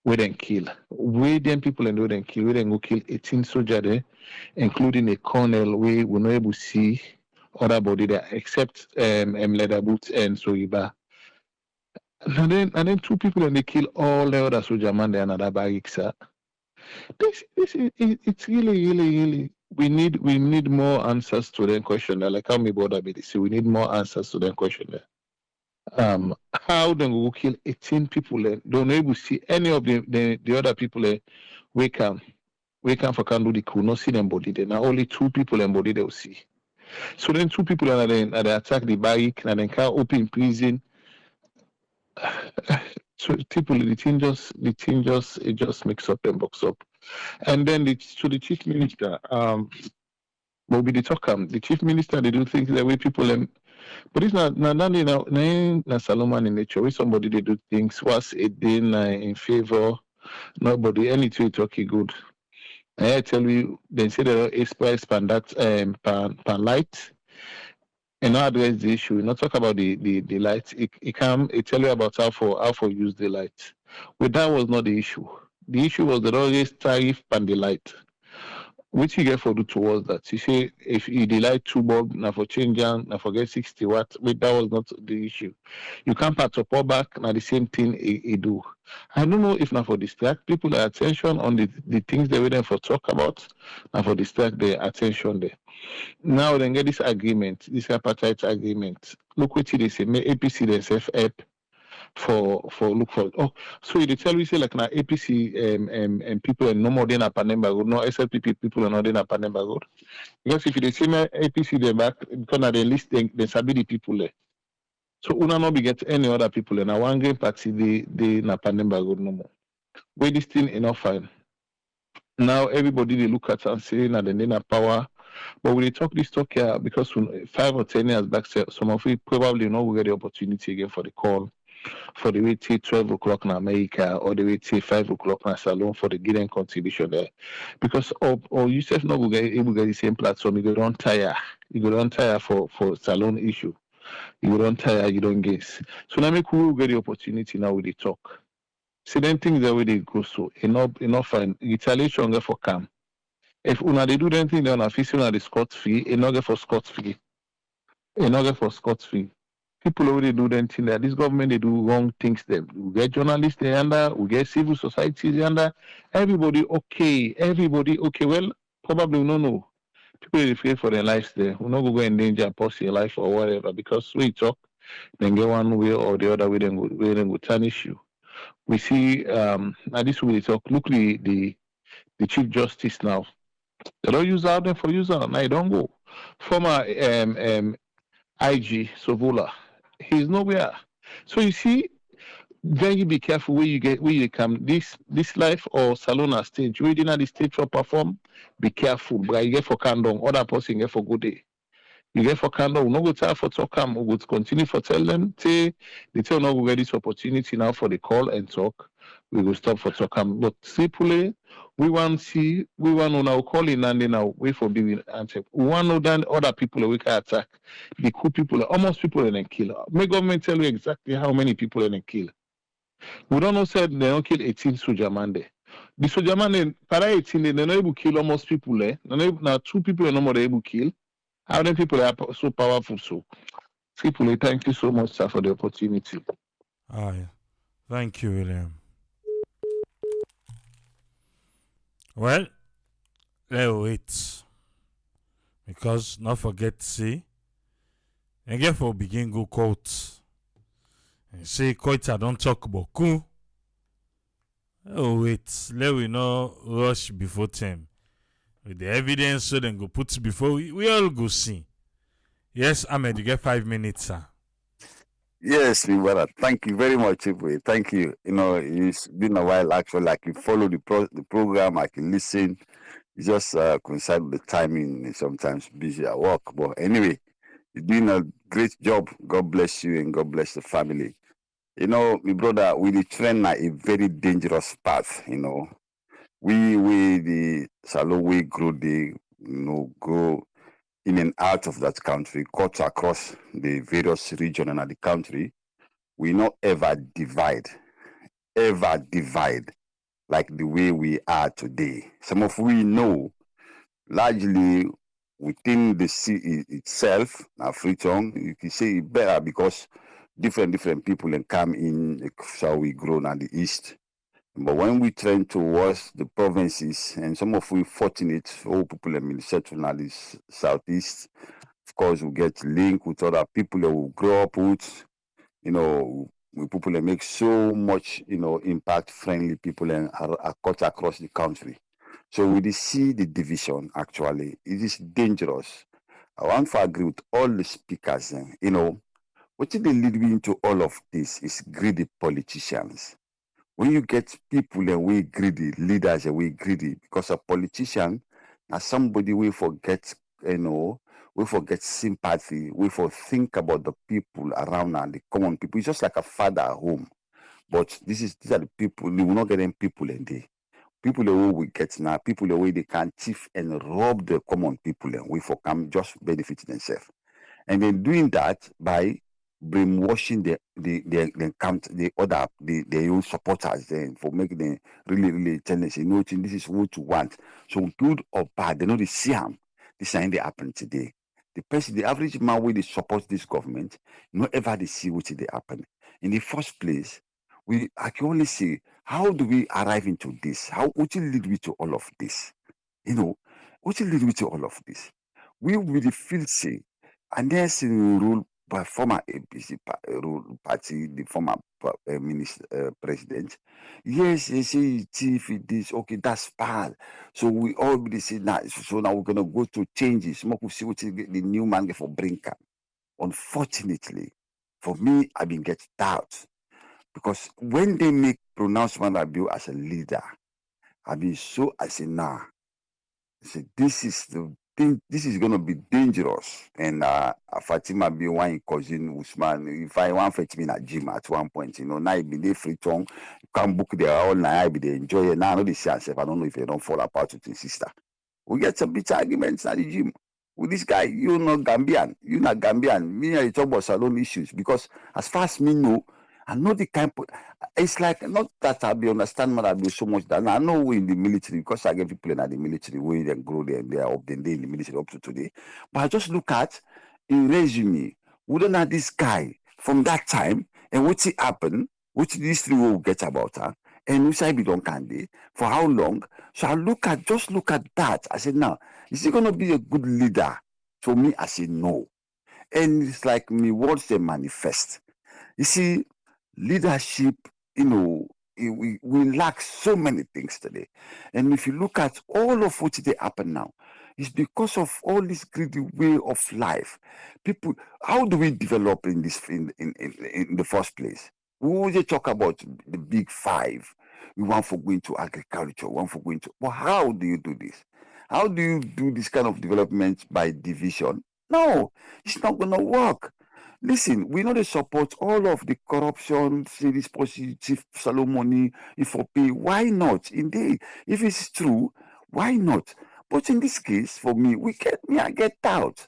we then kill. We then people and we then kill. We then go kill 18 soldiers there, including a colonel. We will not able to see other body there except leather boots and Soiba. And then 2 people and they kill all the other soldier man there another barracks. This is it's really we need more answers to that question. Like how many border be this? We need more answers to that question there. How then we will kill 18 people and don't able to see any of the other people we can for can do the coup, not see them body there. Now only 2 people and body they will see. So then 2 people and they attack the barrack and then can open prison. So people the thing just it just makes up and box up. And then the chief minister, will be the talk the chief minister they do things the way people but it's not Solomon in nature where somebody they do things was a day in favor nobody anything talking good. I tell you they say there is price pan that pan light and not address the issue. We not talk about the light. It tell you about how for use the light. But that was not the issue. The issue was the always tariff and the light. Which you get for do towards that. You say if you delight 2 bulb, now for change now forget 60 watts. But that was not the issue. You can't part up or back now the same thing it do. I don't know if now for distract people their attention on the things they waiting for talk about, now for distract their attention there. Now then get this agreement, this apartheid agreement. Look what they say, may APC themselves help for look for so they tell you say like now APC and people are no more than a Panemba no SLPP people are not in a Panemba road. Because if they say APC they back because now they list they sabi the people there. So una no be get any other people and one game party they na Panemba road no more. Wait this thing enough fine. Now everybody they look at and say now they need a power. But when they talk this talk here, because 5 or 10 years back, some of it probably not will get the opportunity again for the call. For the way till 12 o'clock in America or the way till 5 o'clock in Salon for the given contribution there. Because or you self not will get able to get the same platform, you go don't tire. You go don't tire for Salon issue. You go don't tire, you don't guess. So now make we will get the opportunity now with the talk. See then things that way they go so enough and retaliation for calm. If una they do anything they on a fee on the Scott fee, enough for Scott fee. Enough for Scott fee. People already do them thing that this government they do wrong things there. We get journalists there under, we get civil society there under, everybody okay. Well, probably we don't know. People they fear for their lives there. We not go in danger and post your life or whatever because we talk, then get one way or the other way then go tarnish you. We see now this way they talk. Look the Chief Justice now. They don't use out there for user. Now you don't go. Former IG Sovola. He's nowhere. So you see, very be careful where you come. This life or Salona stage, where you didn't the stage for perform, be careful. But you get for Kandong, other person get for good day. You get for Kandong, we no go tell for talk we would continue for tell them, say they tell no go get this opportunity now for the call and talk. We will stop for talk. But simply we want to now call in and then now wait for being answered. We want to know that other people we can attack. The cool people, almost people and then kill. May government tell you exactly how many people and then kill. We don't know said they don't kill 18 soldier man there. The soldier man para 18 they're not able to kill almost people there. Now 2 people are no more able to kill. How many people are so powerful so? People, thank you so much, sir, for the opportunity. Yeah. Thank you, William. Well, let's wait. Because not forget see. And get for begin go court. And say court don't talk about coup. Oh wait, let we not rush before time. With the evidence so then go put before we all go see. Yes, Ahmed, you get 5 minutes, sir. Yes, my brother. Thank you very much, Chief. Thank you. You know, it's been a while actually. I can follow the program. I can listen. It's just coincide with the timing. And sometimes busy at work, but anyway, you're doing a great job. God bless you and God bless the family. You know, my brother, we the trend na a very dangerous path. You know, we the Salo we grow the go in and out of that country, cut across the various region and the country. We not ever divide like the way we are today. Some of we know largely within the sea itself, Freetown, you can say it better because different people can come in, so we grow at the east. But when we trend towards the provinces, and some of we fortunate, all people in settle at the southeast, of course, we get linked with other people that will grow up with, you know, we people that make so much, impact friendly people and are cut across the country. So we see the division actually. It is dangerous. I want to agree with all the speakers, what they lead me into all of this is greedy politicians. When you get people and we greedy, leaders and we greedy, because a politician is somebody we forget, we forget sympathy, we for think about the people around and the common people. It's just like a father at home. But these are the people, they will not get them people in there. People who we get now, people the way they can thief and rob the common people and we for come just benefit themselves. And then doing that by brainwashing their own supporters then for making them really tell them, say, no, this is what you want. So good or bad, they know they see them. This is they happen today. The average man where they support this government, not ever they see what they happen. In the first place, I can only say, how do we arrive into this? What will lead me to all of this? What will lead me to all of this? We really feel say, and there's a rule by former APC party, the former president. Yes, they say chief it is okay, that's bad. So we all be say now. So now we're gonna go to changes. Smoke will see what the new man get for Brinker. Unfortunately, for me, I've been get doubt. Because when they make pronouncement of you as a leader, I've been so I say nah. I say this is the thing, this is gonna be dangerous. And Fatima be one cousin Usman. If I want fetch me in a gym at one point, now it be they free tongue, you can book there all night, I be they enjoy it. Now I know they say I don't know if they don't fall apart with his sister. We get some bitter arguments at the gym. With this guy, you're not Gambian. You're not Gambian. Me and you talk about Salon issues because as far as me know, I know the kind of, it's like not that I be understand what I do so much that I know we in the military because I get people in the military where they grow there and they are up then they in the military up to today. But I just look at in resume, wouldn't have this guy from that time and what it happened, which this three will get about her, and which I be done candy for how long. So I look at that. I said, now, is he gonna be a good leader? For me, I said no. And it's like me words they manifest. You see, leadership, we lack so many things today. And if you look at all of what they happen now, it's because of all this greedy way of life. People, how do we develop in this in the first place? We always talk about the big five. We want for going to agriculture, want for going to. But how do you do this? How do you do this kind of development by division? No, it's not gonna work. Listen, we know they support all of the corruption, see this positive Salomoni, if for pay. Why not? Indeed, if it's true, why not? But in this case, for me, I get out.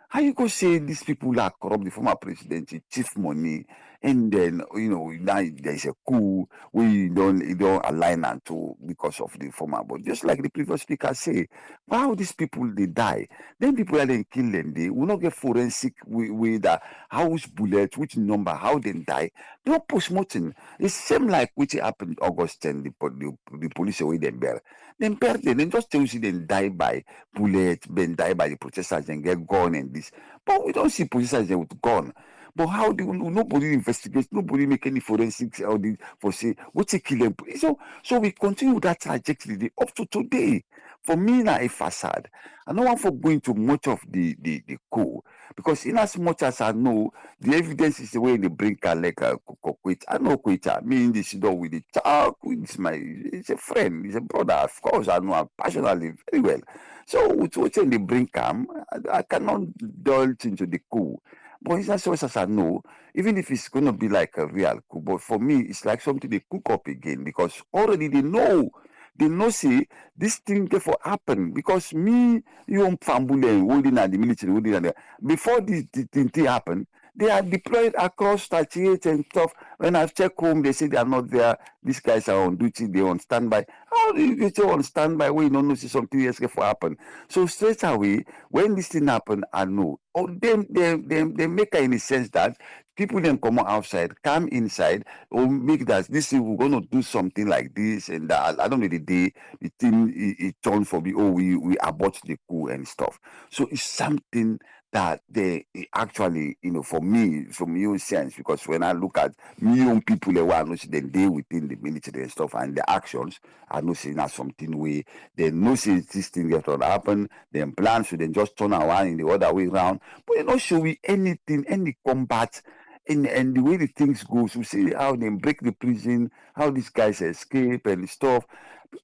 How you go say these people are corrupt, the former president, he chief money, and then now there's a coup we don't align and to because of the former. But just like the previous speaker say, how these people they die, then people that they kill them, they will not get forensic with house bullet, which number, how they die. They don't post-mortem. It's same like which happened August 10, the police away them bear. Then bear them, then just tell you them die by bullet, then die by the protesters and get gone and this. But we don't see protesters with gun. But how do nobody investigates, nobody make any forensics or the for say what's a kill them? So we continue that trajectory up to today. For me now a facade. I don't want for going to much of the coup because in as much as I know the evidence is the way they bring like a quit. I know quit. Me in this door with the child, it's it's a friend, it's a brother. Of course, I know him personally very well. So with what they bring I cannot delve into the coup. But it's as much as I know, even if it's gonna be like a real coup, but for me it's like something they cook up again because already they know see this thing therefore happen because me, you family holding at the military, holding at the before this thing happen, they are deployed across 38 and stuff. When I check home, they say they are not there. These guys are on duty, they're on standby. How do you get on standby when you don't know see something else for happen? So straight away, when this thing happen, I know. Oh, they make any sense that people then come outside, come inside, or make that this we're gonna do something like this and that. I don't know the day the thing it turned for me. Oh, we abort the coup and stuff. So it's something that they actually, for me, from your sense, because when I look at million people that were then they within the military and stuff and the actions, I know saying that something way they know say this thing get to happen, then plans should then just turn around in the other way around. But you're not showing anything, any combat and the way the things go, so see how they break the prison, how these guys escape and stuff.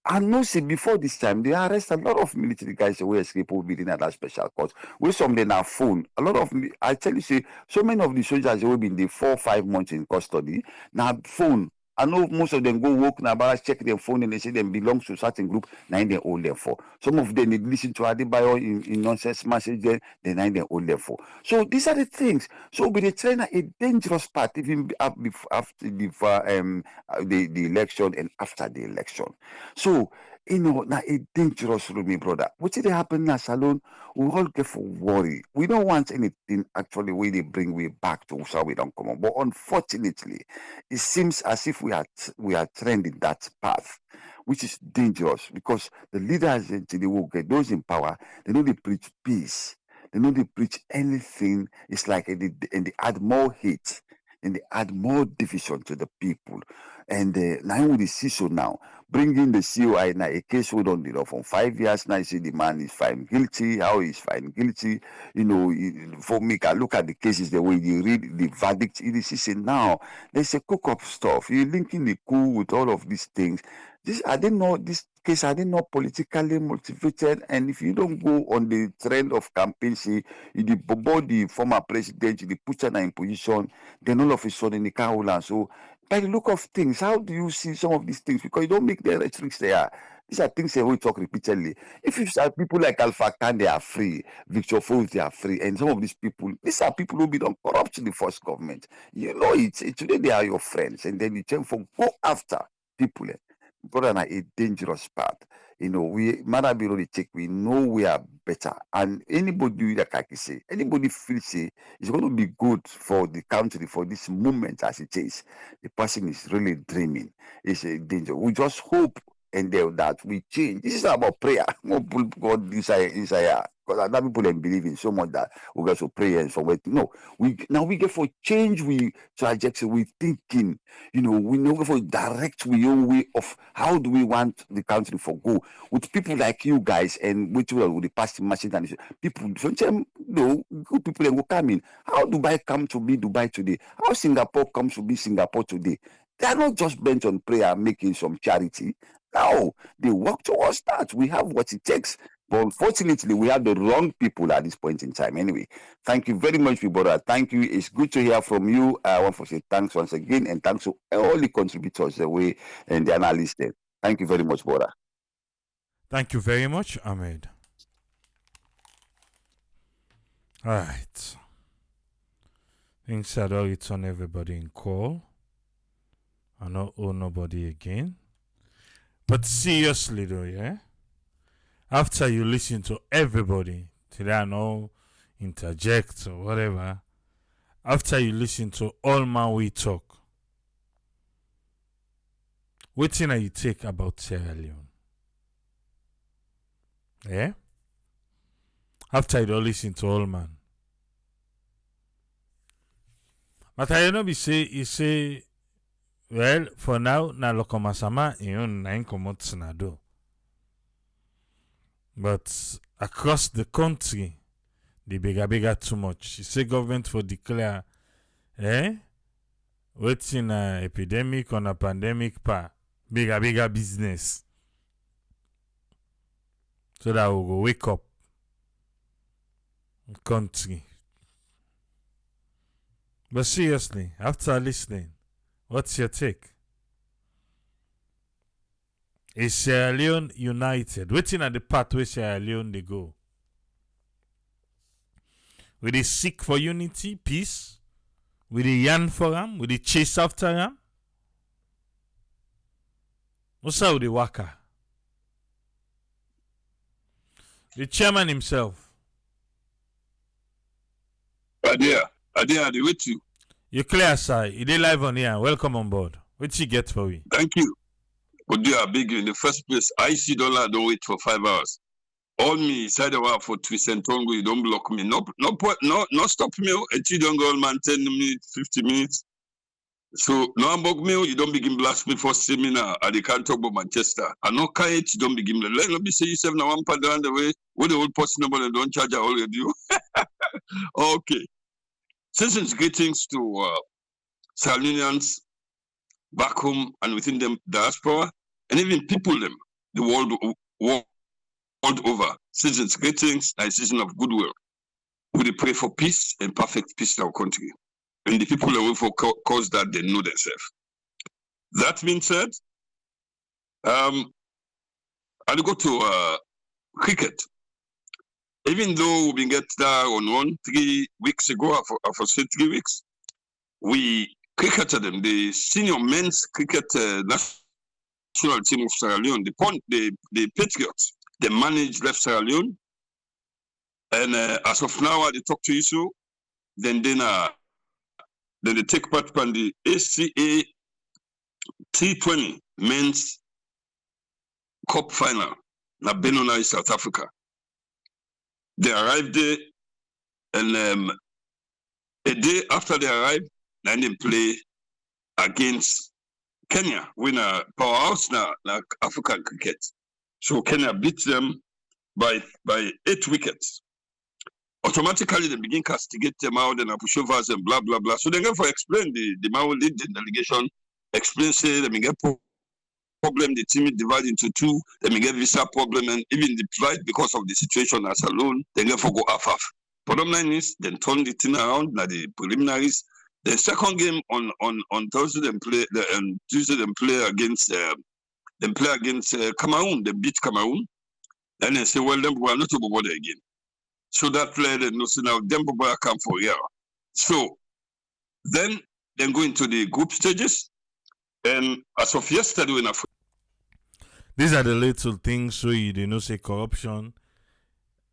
I know see before this time they arrest a lot of military guys who escape who been in that special court. With some then are phone. A lot of I tell you say so many of the soldiers who have been there 4 or 5 months in custody now phone. I know most of them go work now, but check their phone and they say them belongs to certain group, nine they hold them for. Some of them they listen to Adebayo in nonsense message, then nine they hold them for. So these are the things. So be the trainer a dangerous part even after the election and after the election. So now a dangerous road, my brother. What did happen now, Salon? We all get for worry. We don't want anything actually where they bring we back to how we don't come on. But unfortunately, it seems as if we are trending that path, which is dangerous because the leaders actually will get those in power, they know they preach peace. They know they preach anything. It's like and they add more hate and they add more division to the people. And now we see so now bringing the COI now a case hold on from 5 years now. You see the man is found guilty. How he's found guilty, for me, I look at the cases the way you read the verdict. It is say now there's a cook up stuff. You're linking the coup with all of these things. This I didn't know this case. I didn't know politically motivated. And if you don't go on the trend of campaign, see the body former president, the put her in position, then all of a sudden the car will so by the look of things, how do you see some of these things? Because you don't make the rhetorics there. These are things that we talk repeatedly. If you have people like Alpha Khan, they are free. Victor Foles, they are free. And some of these people, these are people who be done corrupt in the first government. You know it. Today they are your friends. And then you turn for go after people. Brother, na a dangerous path. We matter be the check. We know we are better. And anybody like I say, anybody feels say it's going to be good for the country for this moment as it is. The person is really dreaming. It's a danger. We just hope and that we change. This is about prayer. More people God inside. Because other people don't believe in so much that we get to pray and so what. No, we get for change. We trajectory. We thinking. We know for direct we own way of how do we want the country for go with people like you guys and with the past machine and people. Good people will come in. How Dubai come to be Dubai today? How Singapore comes to be Singapore today? They are not just bent on prayer, making some charity. No, they work towards that. We have what it takes. But unfortunately, we have the wrong people at this point in time. Anyway, thank you very much, brother. Thank you. It's good to hear from you. I want to say thanks once again and thanks to all the contributors away and the analysts there. Thank you very much, brother. Thank you very much, Ahmed. All right. Thanks said all it's on everybody in call. I not owe nobody again. But seriously though, yeah? After you listen to everybody, today I know interject or whatever, after you listen to all my we talk, what thing are you take about Sierra Leone? Yeah? After you don't listen to all man. But I know he say, well, for now, na Lokomasama, na inkomot senado. But across the country, the bigger too much. He say government for declare, waiting a epidemic on a pandemic pa bigger business. So that we go wake up country. But seriously, after listening, what's your take? Is Sierra Leone united? Waiting at the path where Sierra Leone they go. Will they seek for unity, peace? Will they yearn for them? Will they chase after them? What's how they waka? The chairman himself. Adia, I dey with you. You clear, sir. You dey live on here. Welcome on board. What you get for we? Thank you. But they are big in the first place. I see dollar don't wait for 5 hours. All me side of our for twist and tongue, you don't block me. No stop me. And you don't go man 10 minutes, 50 minutes. So no unbug me, you don't begin blast me for seminar. I can't talk about Manchester. I know Kite, you don't begin. Let me say you 7 1 pound down the way. With the old person and don't charge I already do. Okay. Since greetings to Salinians back home and within them diaspora, and even people them the world over. Seasons greetings and season of goodwill. We pray for peace and perfect peace in our country. And the people that will for cause that they know themselves. That being said, I'll go to cricket. Even though we've been get there on 3 weeks ago, for say 3 weeks, we cricketed them, the senior men's cricket national team of Sierra Leone, the Patriots, they managed left Sierra Leone. And as of now, I talk to you so, then they take part in the ACA T20 men's cup final, na Benoni, South Africa. They arrived there, and a day after they arrived, then they play against Kenya, win a powerhouse na African cricket. So Kenya beat them by 8 wickets. Automatically, they begin castigate them out and pushovers and blah blah blah. So they go for explain the Mao lead the delegation, explain say they may get problem, the team is divided into two, they may get visa problem, and even the flight because of the situation as alone, they get for go half. Bottom line is then turn the thing around now the preliminaries. The second game on Thursday they play Tuesday they play against Cameroon. They beat Cameroon. Then they say, well, then we are not to bother again. So that player they know so now them come for a year. So then go into the group stages. And as of yesterday in Africa. These are the little things so you know say corruption.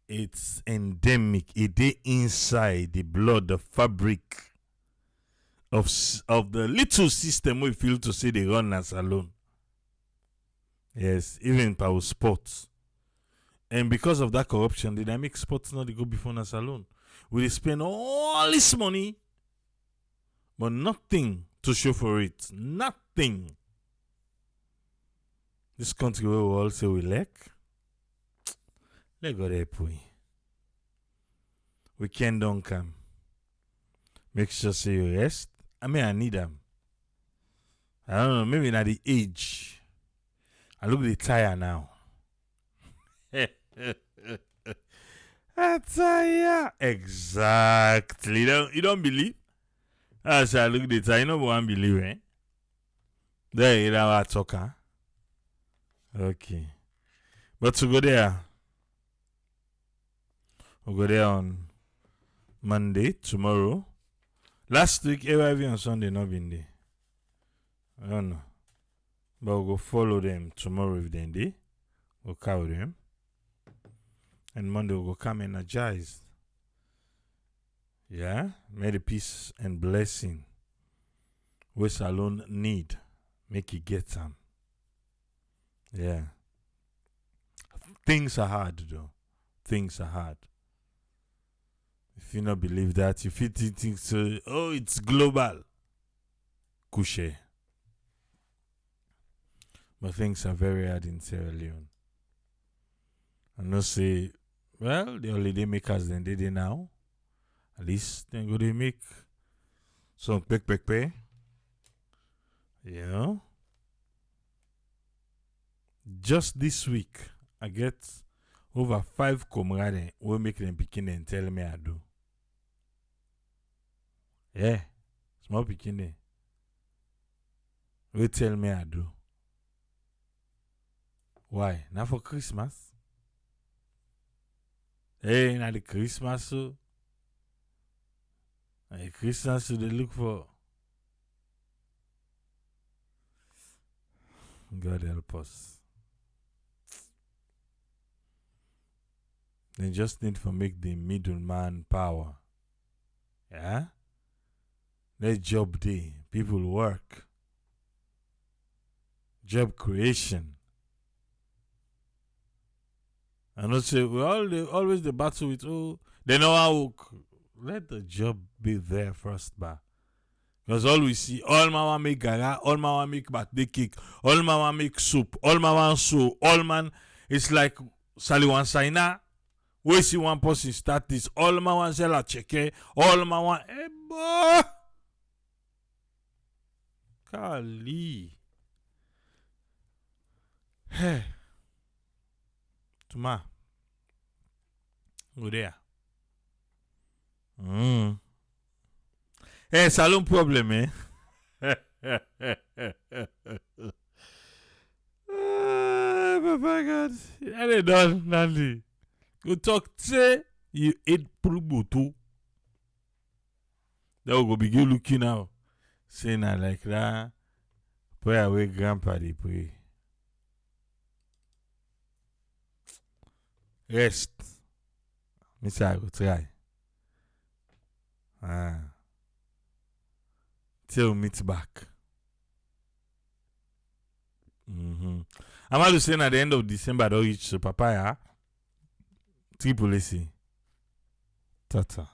It's endemic. It is inside the blood, the fabric of the little system we feel to say they run as alone. Yes, even power sports. And because of that corruption, the dynamic sports not go before us alone. We spend all this money, but nothing to show for it. Nothing. This country where we all say we lack. Let go there, boy. Weekend don't come. Make sure say you rest. I mean, I need them. I don't know, maybe not the age. I look the tire now. I tire. Exactly. You don't believe? I say I look the tire. You know what I believe, eh? There you know what I talk, huh? Okay. But to go there, we'll go there on Monday, tomorrow. Last week, AYV on Sunday, not been there. I don't know. But we'll go follow them tomorrow if they're there. We'll cover them. And Monday we'll go come energized. Yeah? May the peace and blessing which alone need. Make it get some. Yeah. Things are hard though. Things are hard. If you not believe that, you fit think so. Oh, it's global. Couché. But things are very hard in Sierra Leone. I know say, well, the holiday makers then did it now. At least then go they make some pay. You know? Just this week, I get over 5 comrades who make them begin and tell me I do. Yeah, small beginning. Will tell me I do. Why? Not for Christmas. Hey, not the Christmas so. The Christmas so they look for. God help us. They just need to make the middleman power. Yeah? Let job day. People work. Job creation. And not say we always the battle with they know how let the job be there first, but because all we see, all my want make gara, all my want make birthday cake, all my want make soup, all my want so, all man, it's like Sally one signer. We see one person start this, all my want sell a check, all my want Kali. Hey. Tuma. Go there. Hey, salon problem, eh? Papa God. I ain't done, Nandi. Go talk, say, you ate prubutu. Then we go begin looking now. Saying like that. Pray away, grandpa, they pray. Rest. Me say I go try. Till we meet back. I'm also saying at the end of December, don't reach Papaya. Triple AC. Tata.